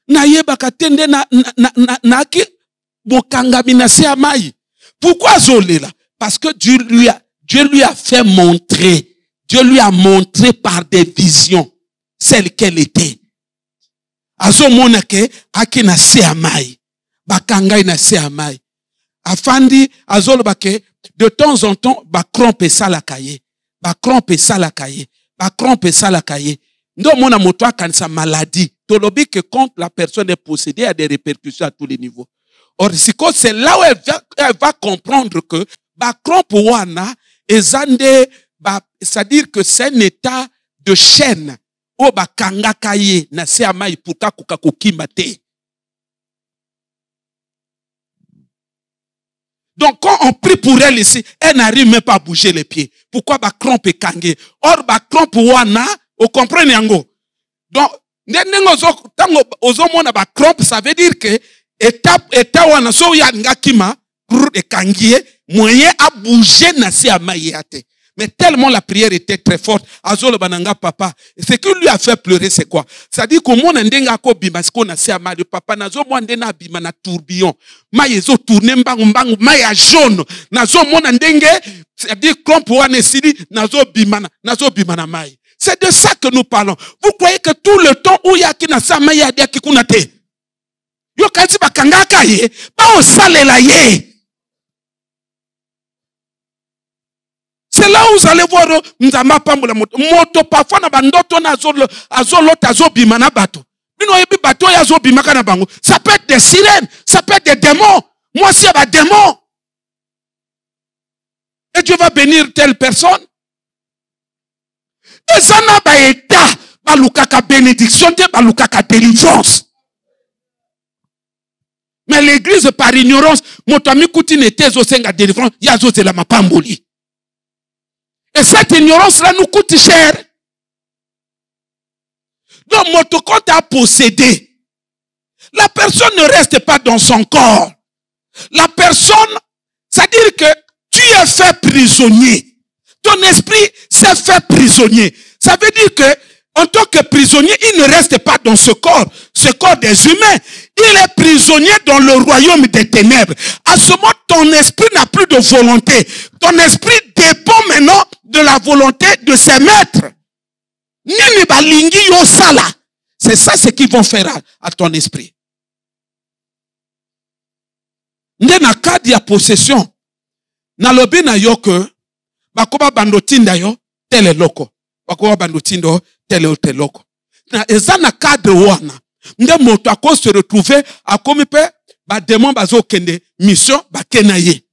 na yebaka tende na ki bokangami na se amai. Pourquoi zolela? Parce que Dieu lui a fait montrer. Dieu lui a montré par des visions celle qu'elle était. Azo monake aki na se amai. Bakangai na se amai. Afandi azolo bake de temps en temps ba krompe sala kaye. Ba krompe sala kaye. Ba krompe sala kaye. Ndo mona moto akanisa maladie. Tolobi que quand la personne est possédée, il y a des répercussions à tous les niveaux. Or, c'est là où elle va comprendre que ba krompe wana ezande c'est-à-dire que c'est un état de chaîne. O ba kanga kaye na se amai pour kakuka kokimate. Donc, quand on prie pour elle ici, elle n'arrive même pas à bouger les pieds. Pourquoi ba krompe kange? Or, ba krompe wana, vous comprenez yango? Donc, ça veut dire que état wana so ya ngakima pour kangie moyen à bouger na se amayate. Mais tellement la prière était très forte, azolo bananga papa, ce qui lui a fait pleurer c'est quoi? C'est-à-dire que mon ndenga ko bima sko na se amade papa nazo mo ndena bima na tourbillon. Mayezo tourner mbangu maya jaune. Nazo mo ndenge, c'est-à-dire krompe wana sili nazo bima na mai. C'est de ça que nous parlons. Vous croyez que tout le temps où il y a qui na sa mai ya dia kikunate. Yo kasi bakanga kaye, ba osalela ye. C'est là où vous allez voir Nzamba pambola moto parfois na bandoto na azolota azobima na bato. Bino yebi bato ya azobima kana bango. Ça peut être des sirènes, ça peut être des démons. Moi c'est ba démon. Et Dieu va bénir telle personne. Et ça n'a pas été balukaka bénédiction de balukaka délivrance. Mais l'église par ignorance, motami kuti n'était zosenga délivrance, yazo de la mapamboli. Et cette ignorance-là nous coûte cher. Donc, quand tu as possédé, la personne ne reste pas dans son corps. La personne, c'est-à-dire que tu es fait prisonnier. Ton esprit s'est fait prisonnier. Ça veut dire que, en tant que prisonnier, il ne reste pas dans ce corps des humains. Il est prisonnier dans le royaume des ténèbres. À ce moment, ton esprit n'a plus de volonté. Ton esprit dépend maintenant de la volonté de ses maîtres. C'est ça ce qu'ils vont faire à ton esprit. Na kadi ya possession. Na lobi na yo que bakoba bandotinda yo tele loko. Bakoba bandotindo tele loko. Na ezana cadre wana. Nde moto ako se retrouver à comme pe ba démon bazo kende mission ba kenaye.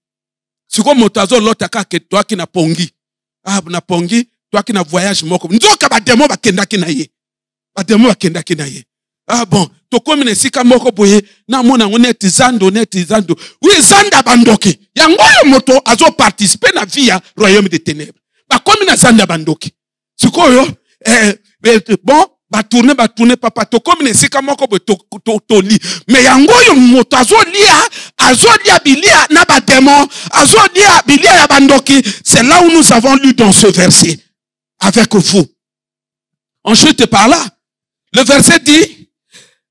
Siko moto azo lotaka ke toi qui na pongi. Ah na pongi toi qui na voyage moko. Nzoka ba démon ba kenda kenaye. Ba démon ba kenda kenaye. Ah bon, to komi ne sika moko boye na mona neti zando. Oui zanda bandoki. Yango moto azo participer na vie ya royaume des ténèbres. Ba komi na zanda bandoki. Siko yo bon ba tourner papa to comme ne sika moko to li mais yango yo moto azolia bilia na ba démon azolia bilia ya bandoki. C'est là où nous avons lu dans ce verset avec vous. Ensuite par là le verset dit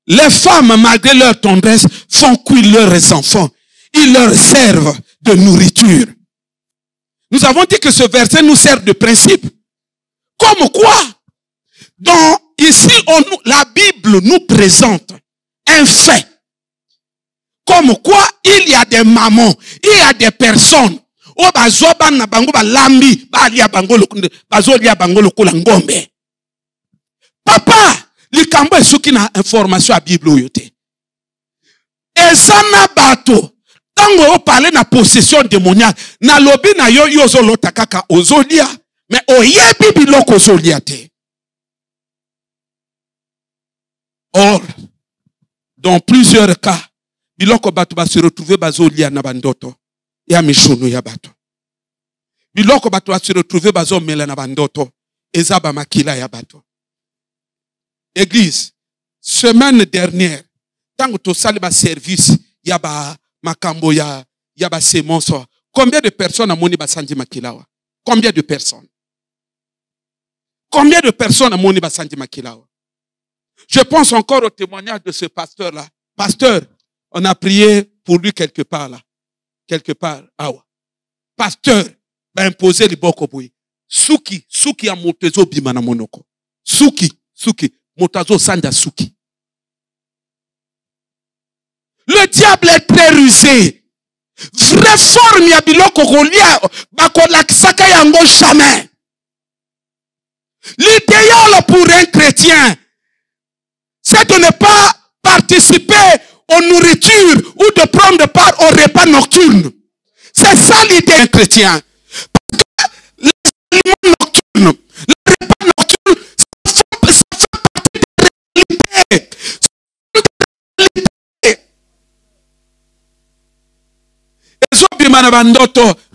les femmes malgré leur tendresse font cuire leurs enfants, ils leur servent de nourriture. Nous avons dit que ce verset nous sert de principe. Comme quoi ici, la Bible nous présente un fait. Comme quoi, il y a des mamans, il y a des personnes. Papa, likambo esuki na information à Bible yote. Ezana bato. Tango parler na possession démoniaque. Na lobi na yo zolota kaka ozolia. Mais oyebi biloko ozolia te. Or, dans plusieurs cas, biloko bato ba se retrouver bazolia na bandoto ya mishono ya bato. Biloko bato ba se retrouver bazomela na bandoto ezaba makila ya bato. Église, semaine dernière, tant que tu sali ba service ya ba makambo ya ba semonso, combien de personnes a moni ba sandi makilawa? Combien de personnes? Combien de personnes a moni ba sandi makilawa? Je pense encore au témoignage de ce pasteur-là. Pasteur, on a prié pour lui quelque part là. Quelque part. Ah ouais. Pasteur, va imposer le bokoboui. Suki a motezo bimana monoko. Suki, motazo sanda suki. Le diable est très rusé. Vraie forme ya biloko kolia bakolakisaka yango jamais. L'idéal pour un chrétien, c'est de ne pas participer aux nourritures ou de prendre part au repas nocturne. C'est ça l'idée d'un chrétien. Parce que les aliments nocturnes, le repas nocturne, ça fait partie de la réalité.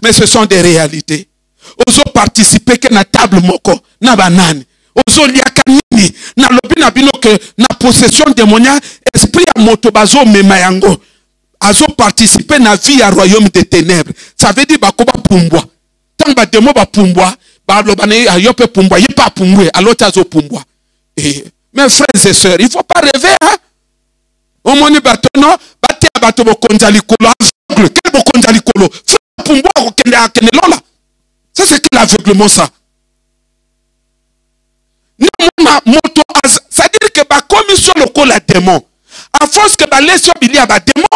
Mais ce sont des réalités. Ozo participer que na table moko, na banane. Ozo liaka nini, na lobi na bino que na possession démoniaque, esprit à motobazo memayango. Azo participer na vie à royaume des ténèbres. Ça veut dire bakoba pumbwa. Tant ba demo ba pumbwa, ba lobane ayope pumbwa, y pas pumbwe, alors azo pumbwa. Mes frères et sœurs, il faut pas rêver hein. Au moni batono, baté bato bo konzali kolo aveugle, quel bo konzali kolo. Frère pumbwa ko kende akene lola. Ça c'est que l'aveuglement ça. C'est-à-dire que ba commission local la démon. À force que ba laisse obili à ba démon.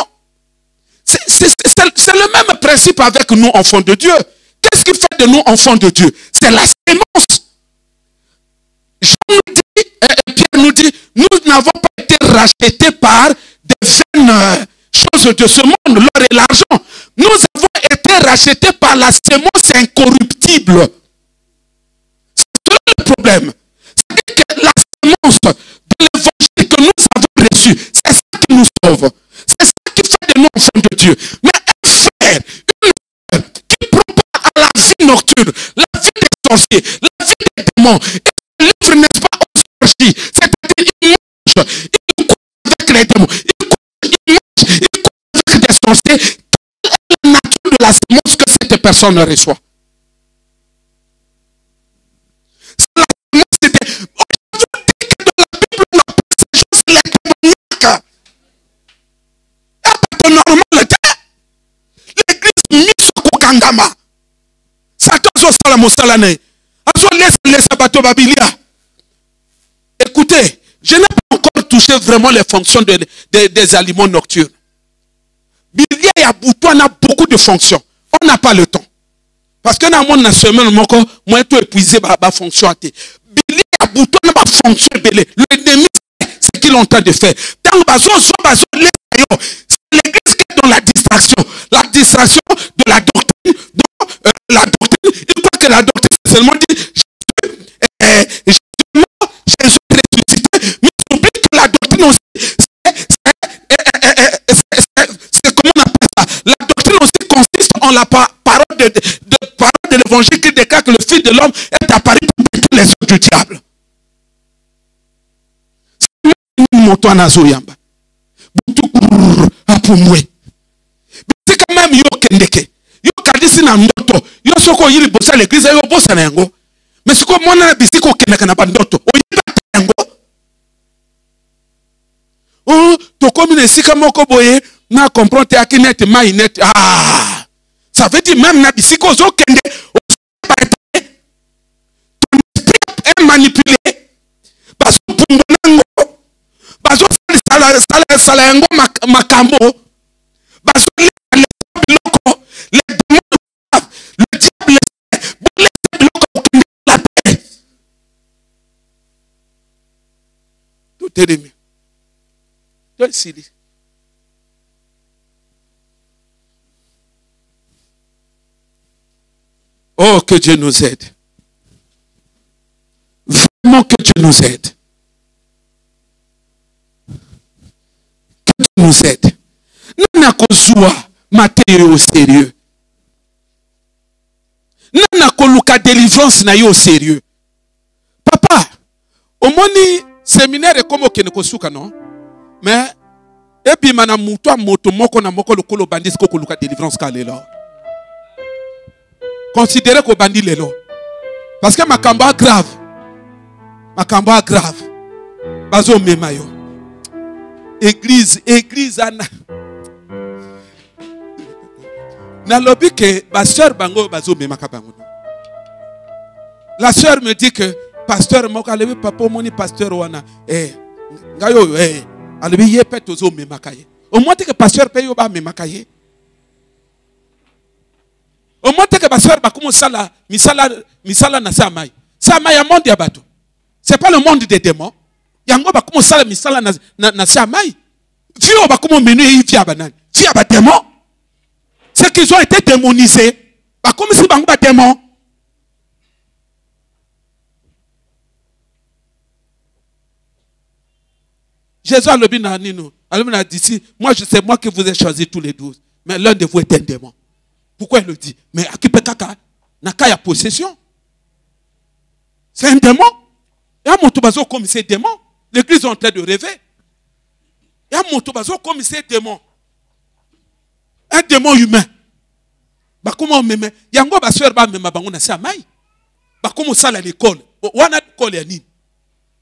C'est le même principe avec nous, enfants de Dieu. Qu'est-ce qui fait de nous enfants de Dieu? C'est la sémence. Jean nous dit, et Pierre nous dit, nous n'avons pas été rachetés par des vaines choses de ce monde, l'or et l'argent. Nous avons été rachetés par la sémence incorruptible. C'est le problème. C'est-à-dire que la sémence de l'évangile que nous avons reçu, c'est ça qui nous sauve. C'est ça qui fait de nous enfants de Dieu. Mais un frère, une sœur qui propose à la vie nocturne, la vie des sorciers, la vie des démons, et livre, n'est-ce pas, aux sorciers, c'est-à-dire il mange, il couche avec les démons, il couche, il mange, il couche avec des sorciers. Quelle est la nature de la sémence que cette personne reçoit? C'est la sémence, c'était. Aujourd'hui, que dans la Bible, on appelle ces choses les démoniaques. Normal, l'église mise au Kangama. Satan so salamo salane. Aso laisse bateau babilia. Écoutez, je n'ai pas encore touché vraiment les fonctions des aliments nocturnes. Bilia et Aboutoua a beaucoup de fonctions. On n'a pas le temps. Parce que dans mon semaine, moi, tout épuisé ma fonction. Bilia et Aboutoua n'a pas fonction. L'ennemi, c'est ce qu'il est en train de faire. Dans l'église qui est dans la distraction de la doctrine, la doctrine, il croit que la doctrine c'est seulement dit Jésus est ressuscité, mais il oublie que la doctrine aussi, c'est comment on appelle ça, la doctrine aussi consiste en la parole de l'évangile qui déclare que le Fils de l'homme est apparu pour détruire les œuvres du diable. C'est mon nazo yamba. C'est quand même yo kendeke. Yo kadisi na ndoto. Yo soko yiri bossa l'église yo bossa na yango. Mais siko mona na bisiko kendeka na bandoto. Oyiba yango. Oh, to komi na sika moko boye na comprendre akinet mainet. Ah. Ça veut dire même na bisiko zo kende est manipulé parce que pumbonango bazo sala yango makambo bazo les biloko les démons le diable les biloko la paix tout est demi tout ici. Oh, que Dieu nous aide. Vraiment que Dieu nous aide. Que Dieu nous aide. Nana kozua Matthieu au sérieux. Nana koluka délivrance na yo au sérieux. Papa, au moni séminaire est comme okene kosuka non? Mais et puis mana muto moto moko na moko lokolo bandis ko koluka délivrance kalela. Considérez qu'au bandit les lots. Parce que ma combat grave. Ma combat grave. bazo memayo. Église ana. Na lobby que ma soeur bango bazo memaka bango. La soeur me dit que pasteur moka lebi papa moni pasteur wana ngayo alebi ye pet ozo memaka ye. Au moins que pasteur paye ba memaka ye. Au moins que pasteur ba comme sala misala na samai. Samai ya monde ya bato. C'est pas le monde des démons. Yango ba comme sala misala na samai. Fio ba comme menu yi fia banane. Fia ba démon. C'est qu'ils ont été démonisés. Ba comme si bango ba démon. Jésus a dit, moi je sais moi que vous avez choisi tous les 12, mais l'un de vous est un démon. Pourquoi il le dit? Mais à qui peut y a possession? C'est un démon. Et à mon tobazo comme c'est démon. L'église est en train de rêver. Et à mon tobazo comme c'est démon. Un démon humain. Bah comment on m'aime? Yango ba soeur ba mema bango na sa mai. Bah comment ça à l'école? Wana école ya nini?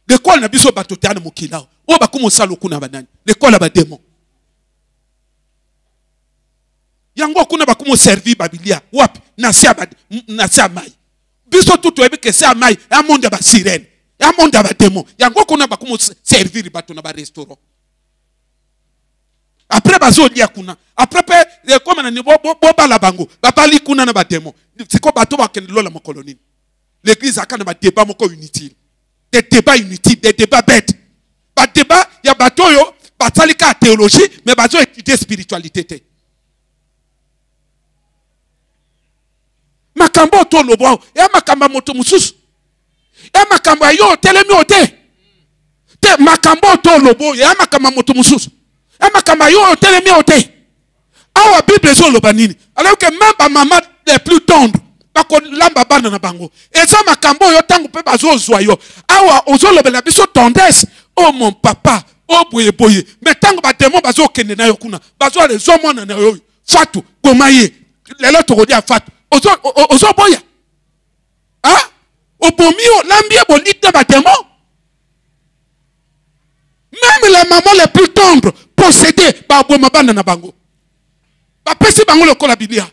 L'école na biso bato tana mokilao. O ba comme ça lokuna banani. L'école ba démon. Yango kuna ba comme servir babilia. Wap na sia mai. Biso tout ebe que sia mai, ya monde ba sirène. Ya monde ba démon. Yango kuna ba comme servir bato na ba restaurant. Après bazo lia kuna. Après comme na bo bala bango. Ba bali kuna na ba démon. C'est quoi bato ba kenelo la colonie. L'église a quand même débat moko inutile. Des débats inutiles, des débats bêtes. Des débats, il y a bateau yo, batalika théologie, mais bateau étudier spiritualité. Makambo to lobo, ya makamba moto mususu. Ya makamba yo telemi ote. Te makambo to lobo, ya makamba moto mususu. Ya makamba yo telemi ote. Awa Bible zo loba nini. Alors que même ba maman les plus tendres lamba bana na bango. Et ça makambo yo tangu pe bazo zoyo. Awa ozolobela biso tendresse. Oh mon papa, oh boye boye. Mais tangu ba démon bazo kende na yo kuna. Bazo le zomona na yo. Fatu gomaye. Lelo to rodi a fatu. Ozo boya. Ah? Obomio lambie bolite ba démon. Même les mamans les plus tendres possédées ba boma bana na bango. Ba pesi bango le kola Biblia.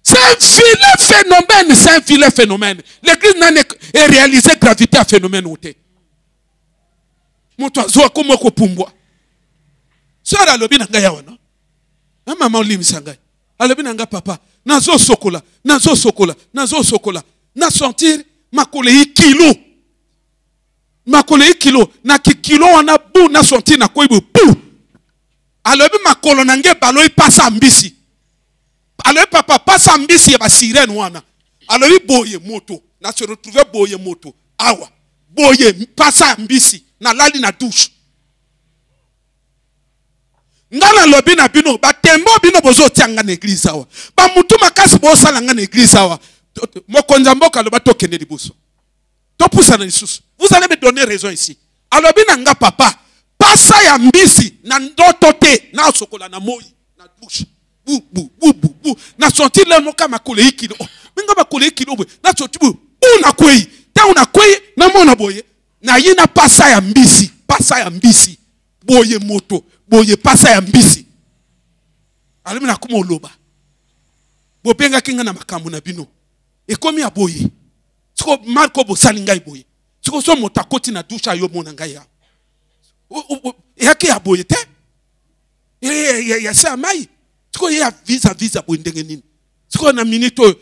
C'est un filet phénomène. L'église n'a réalisé gravité à phénomène. Mon toiseau, comment on peut voir? Soeur à l'obin n'a pas de maman limisanga. À l'obin n'a papa. Nazo sokola. Na sentir ma collègue kilo. Ma collègue kilo. Na kilo on a bou na sentir na koibu pou. À l'obin ma colonange balo y passe ambisi. Alors papa passe ambisi ya ba sirène wana. Alors il boye moto, na se retrouver boye moto. Awa. Boye passe ambisi na lali na douche. Ngala lobi na bino ba tembo bino bozo tianga na église awa. Ba mutu makasi bo sala nga na église awa. Mokonza mboka lo ba tokende liboso. To poussa na lisusu. Vous allez me donner raison ici. Alors bina nga papa passe ya mbisi na ndoto te na sokola na moi na douche. Bou. Na senti le moka makole ikilo. Minga makole ikilo bwe. Na senti bou. Una kwei. Ta una kwei na mona boye. Na yina pasa ya mbisi. Pasa ya mbisi. Boye moto. Boye pasa ya mbisi. Alimi na kuma oloba. Bobenga kinga na makambo na bino. E komi ya boye. Siko Marco bo salinga boye. Siko so motakoti na dusha yo mona ngai ya. Yake ya boye te. Ya sa mai. Siko ya visa boindenge nini. Siko na minito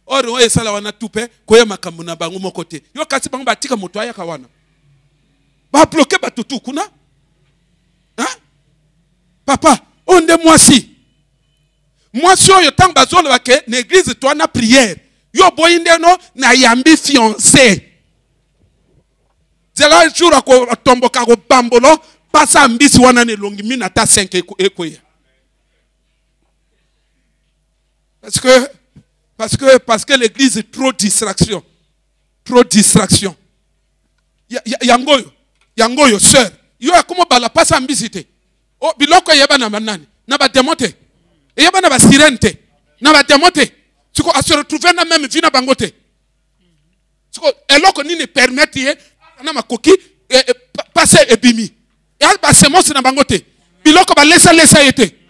oro oye sala wana tupe koye makambo na bango mokote. Yo kasi bango batika moto aya kawana. Ba bloquer batutu kuna. Hein? Papa, onde mwasi. Mwasi oyo tang bazolo bake na église toi na prière. Yo boinde no na yambi fiancé. Zela jour ko tomboka ko bambolo pasa mbisi wana ne longi mina ta 5 ekoya. Parce que l'église est trop distraction. Trop distraction. Yangoyo, sœur. Yo comment bala pasa mbisite. Oh, biloko yeba na manani. Na ba demonte. Yeba na ba sirente. Na ba demonte. Tu ko se retrouver na même vie na bangote. eloko nini permettre ye na makoki passer ebimi ya ba semence na bango te biloko ba lesa ye te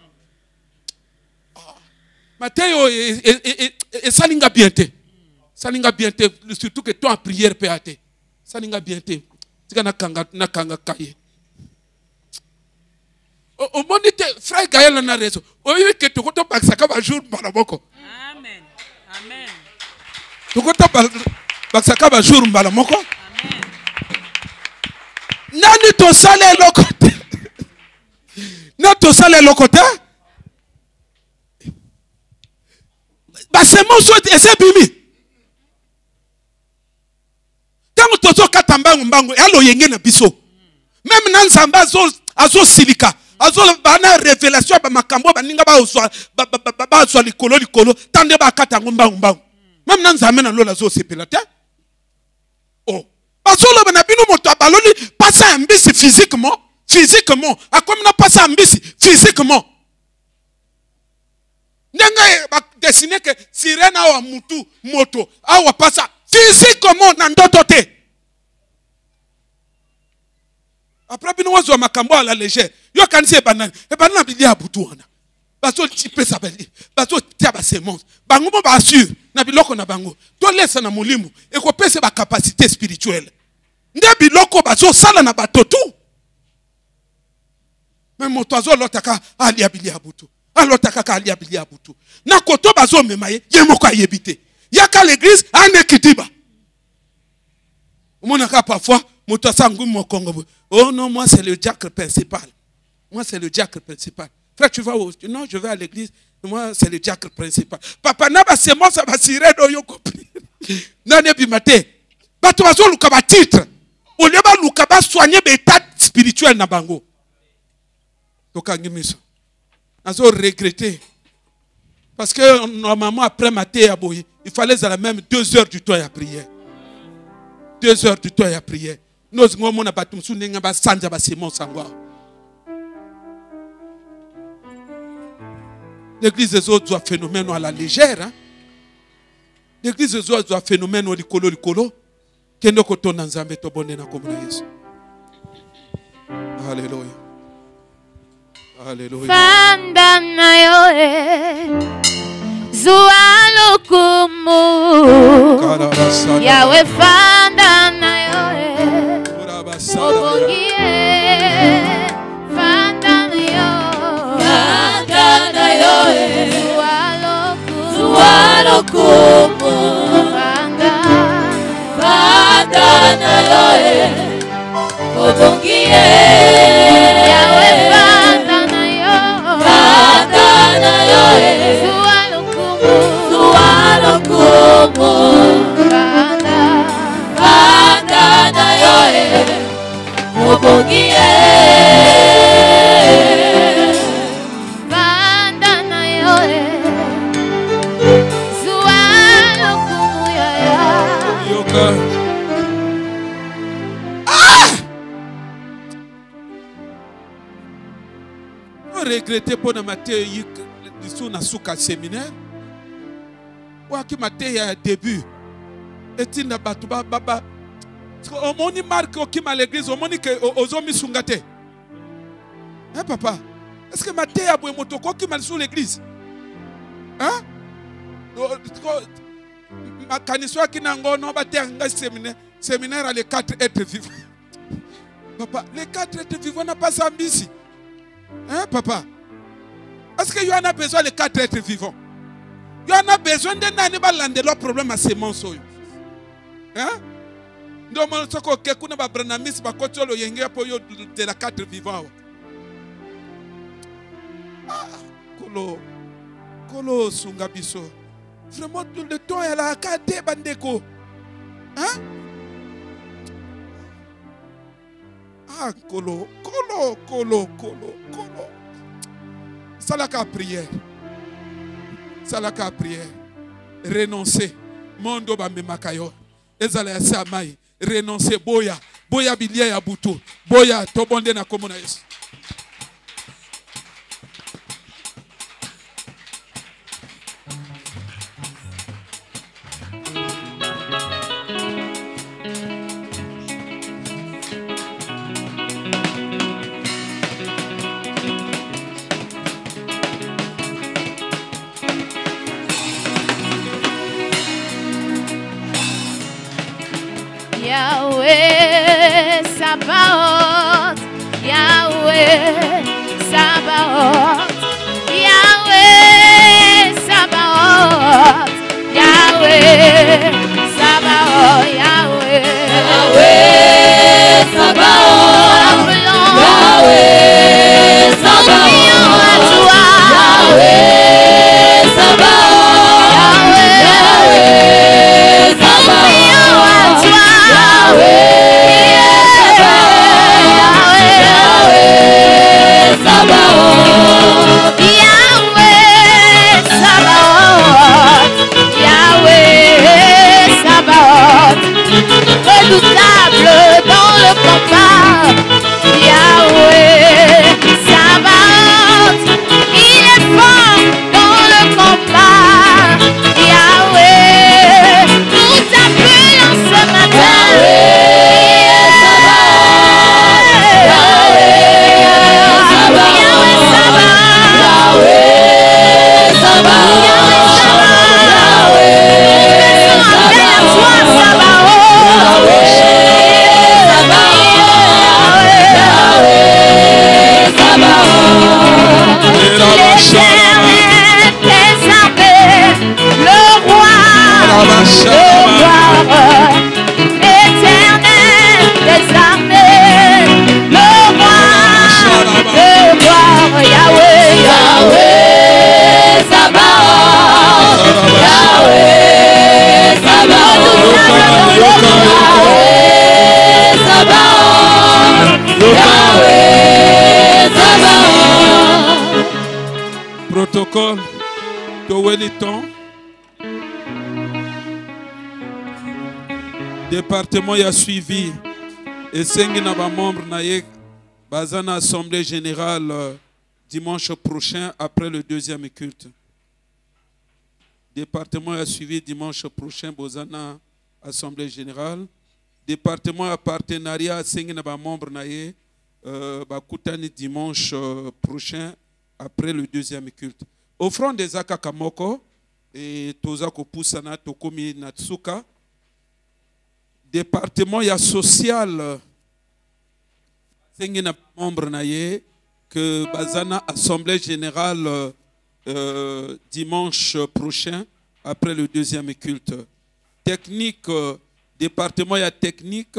Mateo et salinga bien te salinga bien te surtout que toi en prière peut te salinga bien te tika na kanga kaye au monite frère Gaël na raison oyi que to koto bakisaka ba jour mbala moko amen amen to koto bakisaka ba jour mbala moko amen nani to sale lokote na to sale lokote ba semence ese bimi tango tozo katambangu mbangu yalo yenge na biso même na nzamba azo silika azo bana révélation ba makambo baninga ba oswa likolo tande ba katangu mbangu même na nzambe na lola zo sepela te oh bazolo bana bino moto abaloli passa ambisi physiquement a comme na passa ambisi physiquement Nenga ba dessiner que sirène awa mutu moto awa passa physiquement na ndoto te. Après bino wazo makambo à la légère. Yo kanise banana bili abutu wana. Bazo tipe sa beli. Bazo tia ba semence. Bango mo ba assure na biloko na bango. To laisse na mulimu e ko pese ba capacité spirituelle. Nde biloko bazo sala na batotu. Même moto azo lotaka ali abili abutu. Alors takaka alia bili abutu na koto bazo memaye ye moko ayebite yaka l'église ane kitiba omonaka parfois moto sangu mokongo oh non moi c'est le diacre principal frère tu vas où non je vais à l'église moi c'est le diacre principal papa na ba semo ça ba siré do yo compris nane bimate bato bazo luka ba titre o le ba luka ba soigner l'état spirituel na bango tokangimiso Azo regretté. Parce que normalement, après maté, il fallait même 2 heures du temps à prier. 2 heures du temps à prier. Nous avons l'église des autres doit phénomène à la légère. Hein? L'église des autres doit phénomène au likolo. Alléluia. Alléluia. Fanda na yoe zualo kumu Yahweh fanda na yoe obongie fanda na yoe zualo kumu fanda na yoe obongie Yahweh fanda Zualo kumu Fanda na yoe Obongie Fanda na yoe Zualo kumu yaya regretter pour mater sous na suka séminaire ou qui mater à début et il n'a pas tout baba au moni marque au qui à l'église au moni que aux hommes sungate hein papa est-ce que mater à motoko qui mal sous l'église hein ma kaniswa qui n'a ngono bater un séminaire à les 4 êtres vivants papa les 4 êtres vivants n'a pas s'ambisi. Hein, papa? Est-ce qu'il y en a besoin de 4 êtres vivants? Il y en a besoin de nani balande leur problème à ces monstres. Hein? Donc, on sait que quelqu'un va prendre un miss, va continuer le yenge pour de la 4 vivants. Ah, Kolo Sungabiso. Vraiment, tout le temps, elle a 4 bandeko. Hein? Ah, Kolo. Salaka prière. Renoncer. Mondo ba memakayo. Ezala ya samai. Renoncer boya. Boya bilia ya butu. Boya tobonde na komona Yesu. Sabaoth, Yahweh, Sabaoth, Yahweh, Sabaoth, Yahweh, Sabaoth, Yahweh, Yahweh, Sabaoth, Yahweh, Sabaoth, Yahweh, Sabaoth, Yahweh, Sabaoth, Yahweh, Sabaoth, Yahweh, Sabaoth, redoutable dans le combat, Yahweh, Sabaoth, il est fort dans le combat, Yahweh, nous t'appelons ce matin, l'éternel des armées, le roi, Yahweh, Yahweh, Sabaoth, Yahweh, Sabaoth, Yahweh, Sabaoth, Yahweh, Sabaoth. Protocole de Wellington. Département y a suivi et cinq membres naïk bazana assemblée générale dimanche prochain après le deuxième culte. Département y a suivi dimanche prochain bazana assemblée générale. Département a partenariat cinq membres naïk bakutani dimanche prochain après le deuxième culte. Offrande des akakamoko et tozako pusana tokomi natsuka. Département il y a social c'est membre naie que bazana assemblée générale dimanche prochain après le deuxième culte. Technique département il y a technique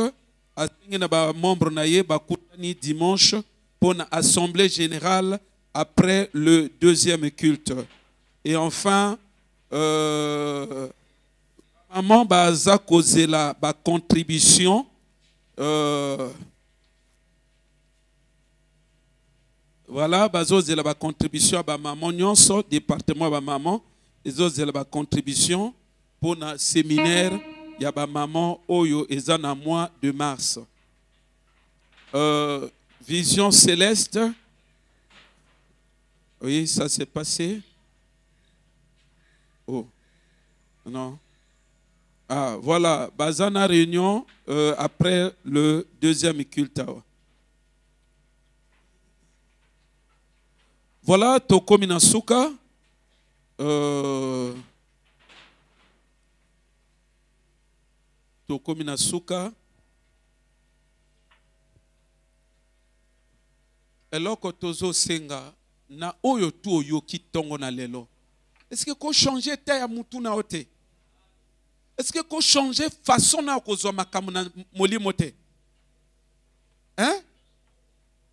membre naie bakutani dimanche pour une assemblée générale après le deuxième culte. Et enfin maman baza kozela ba contribution voilà bazozela ba contribution ba maman nyonso département ba maman ezozela ba contribution pour na séminaire ya ba maman oyo eza na mois de mars. Vision céleste. Oui, ça s'est passé. Oh. Non. Ah, voilà, bazana réunion après le deuxième culte. Voilà, Toko Minasuka. Toko Minasuka. Eloko tozo senga na oyo tu oyo kitongo na lelo. Est-ce que ko changer ta ya mutu na ote? Est-ce que qu'on change façon na kozwa makamu na molimo te? Hein?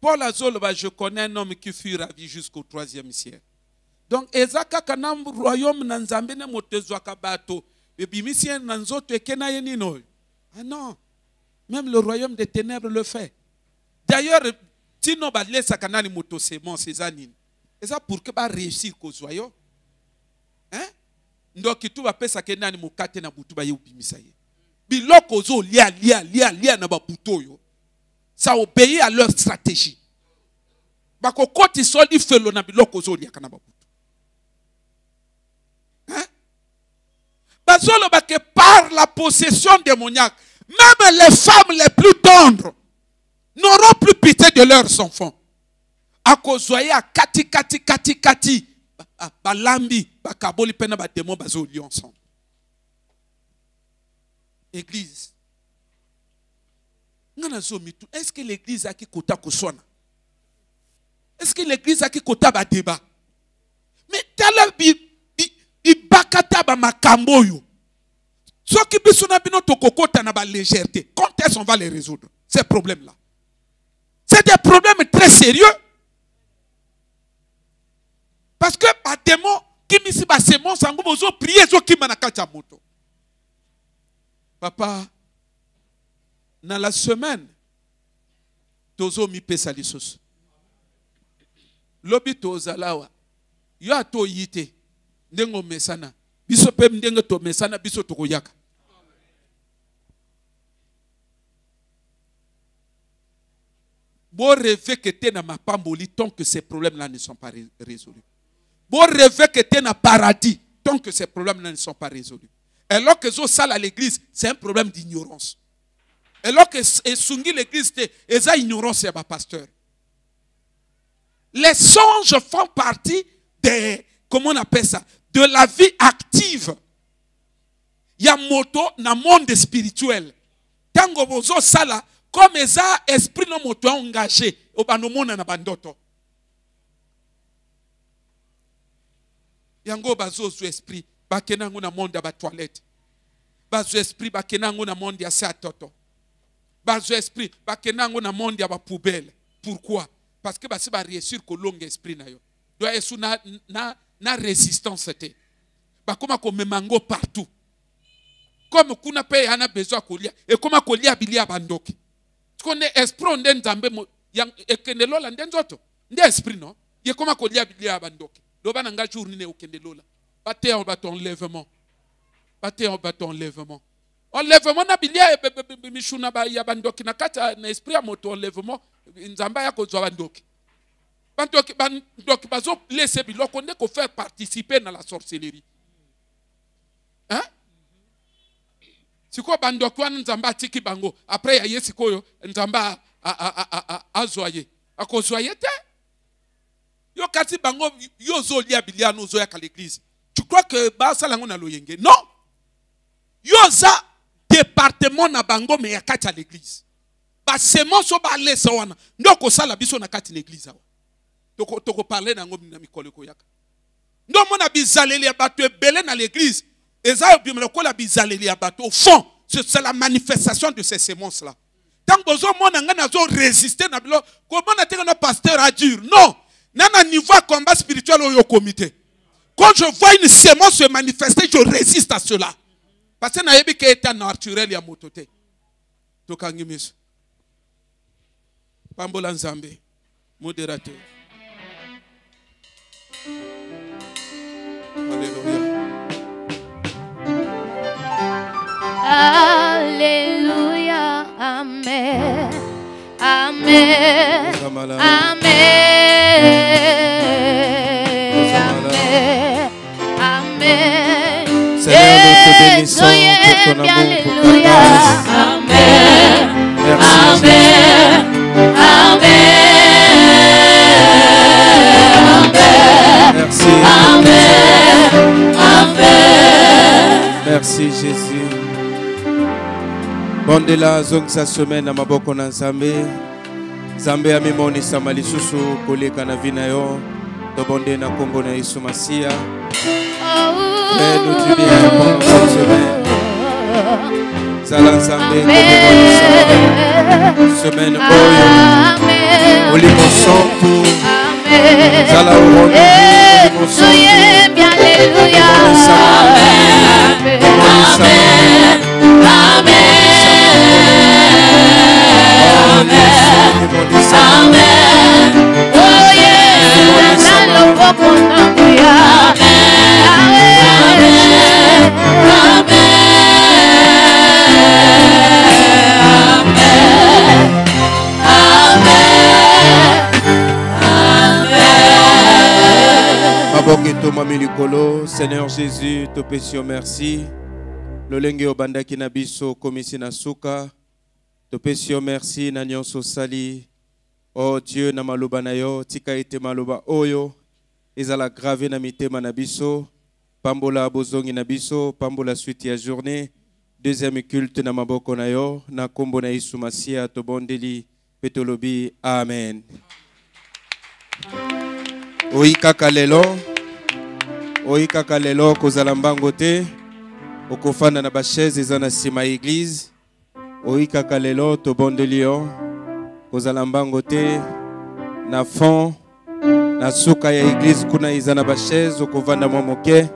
Paul Azoloba, je connais un homme qui fut ravi jusqu'au 3e siècle. Donc, ezaka kanam royaume na nzambe na motezwa kabato, ebimisien na nzoto ekena yenino. Ah non. Même le royaume des ténèbres le fait. D'ailleurs, tino ba lesa kanani moto semo cezanine. Et ça pour que ba réussir kozwa yo. Hein? Ndoki tu ba pesa ke nani mukate na butu ba yubimisa ye. Biloko zo lia na ba buto yo. Ça obéit à leur stratégie. Bako koti soli felo na biloko zo lia kana ba butu. Hein? Bazolo ba que par la possession démoniaque, même les femmes les plus tendres n'auront plus pitié de leurs enfants. À cause de kati balambi bakaboli pena ba démon bazo li ensemble. Église, Est-ce que l'église a qui kota koswana? Est-ce que l'église a qui kota ba débat? Mais tala bi bakata ba makambo yo. Ce qui biso na bino to kokota na ba légèreté. Quand est-ce qu'on va les résoudre ces problèmes-là? C'est des problèmes très sérieux. Parce que par démon qui misi ba semence en bozo prier zo ki manakata moto. Papa, dans la semaine, tozo mi pesa lisos. Lobi tozalawa. Yo ato yite. Ndengo mesana. Biso pe mdengo to mesana biso to koyaka. Bon rêver que tu es dans ma pamboli tant que ces problèmes-là ne sont pas résolus. Bon rêver que tu es dans le paradis tant que ces problèmes-là ne sont pas résolus. Et alors que zo sale à l'église, c'est un problème d'ignorance. Et alors que sungi l'église, c'est une ignorance, c'est ma pasteur. Les songes font partie des, comment on appelle ça, de la vie active. Il y a moto dans le monde spirituel. Tango bozo sala, comme ça, esprit no moto engagé, au banomona na bandoto. Yango bazo zu esprit, bakenango na monde ba toilette. Bazo esprit bakenango na monde ya sa toto. Bazo esprit bakenango na monde ya ba poubelle. Pourquoi? Parce que basi ba réussir ko longue esprit na yo. Doit être na résistance té. Ba koma ko memango partout. Comme kuna pe yana besoin kolia et comme kolia bilia bandoki. Tu connais esprit nden nzambe yang ekendelola nden zoto. Nde esprit non. Ye koma kolia bilia bandoki. Loba nanga journée ne okendelola. Bate en bâton enlèvement. Bate en bâton enlèvement. Enlèvement na bilia mishuna ba ya bandoki na kata na esprit ya moto enlèvement nzamba ya ko zwa bandoki. Bandoki bazo laisser biloko ne ko faire participer dans la sorcellerie. Hein? Siko bandoki wana nzamba tiki bango après ya yesikoyo nzamba azoye. Akozwaye te. Yo kati bango yo zo lia bilia no zo ya ka l'église. Tu crois que ba salango na loyenge? Non. Yo za département na bango me ya kati à l'église. Ba semence ba lesa wana. Ndoko sala biso na kati l'église awa. Toko parler na ngomi na mikolo ko yaka. Ndo mona bizaleli ya bato ebele na l'église. Eza obimelo ko la bizaleli ya bato au fond, c'est la manifestation de ces semences là. Tant bozo mona ngana zo résister na bilo, comment na teka na pasteur a dire non. Nana niveau combat spirituel au comité. Quand je vois une sémence se manifester, je résiste à cela. Parce que nayebi ke état naturel ya motote. Tokangimis. Pambola Nzambe, modérateur. Alléluia. Amen. Amen. Amen. Amen. Amen. Seigneur, nous te bénissons pour ton amour, pour ta grâce. Amen. Merci. Amen. Amen. Merci. Amen. Amen. Merci Jésus. Bondela zong sa semaine na maboko na Nzambe. Nzambe amimonisa malisusu koleka na vina yo. Tobonde na kombo na Yesu Masia. Fais-nous du bien pendant cette semaine. Zala Nzambe komimonisa semaine oyo. Olimo santu. Zala urondo. Olimo santu. Alléluia. Seigneur Jésus, te pétions merci. Lolenge obandaki na biso komisi na suka. Te pétions merci na nyonso sali. Oh Dieu na maloba na yo, tika ete maloba oyo. Ezala gravé na mitema na biso. Pambola bozongi na biso, pambola suite ya journée. deuxième culte na maboko na yo na kombo na Yesu Masia tobondeli petolobi amen. Oika kalelo kozala mbango te okofanda na basheze eza na sima église. Oika kalelo tobondeli yo kozala mbango te na fond na suka ya église kuna eza na basheze okovanda mwa moke.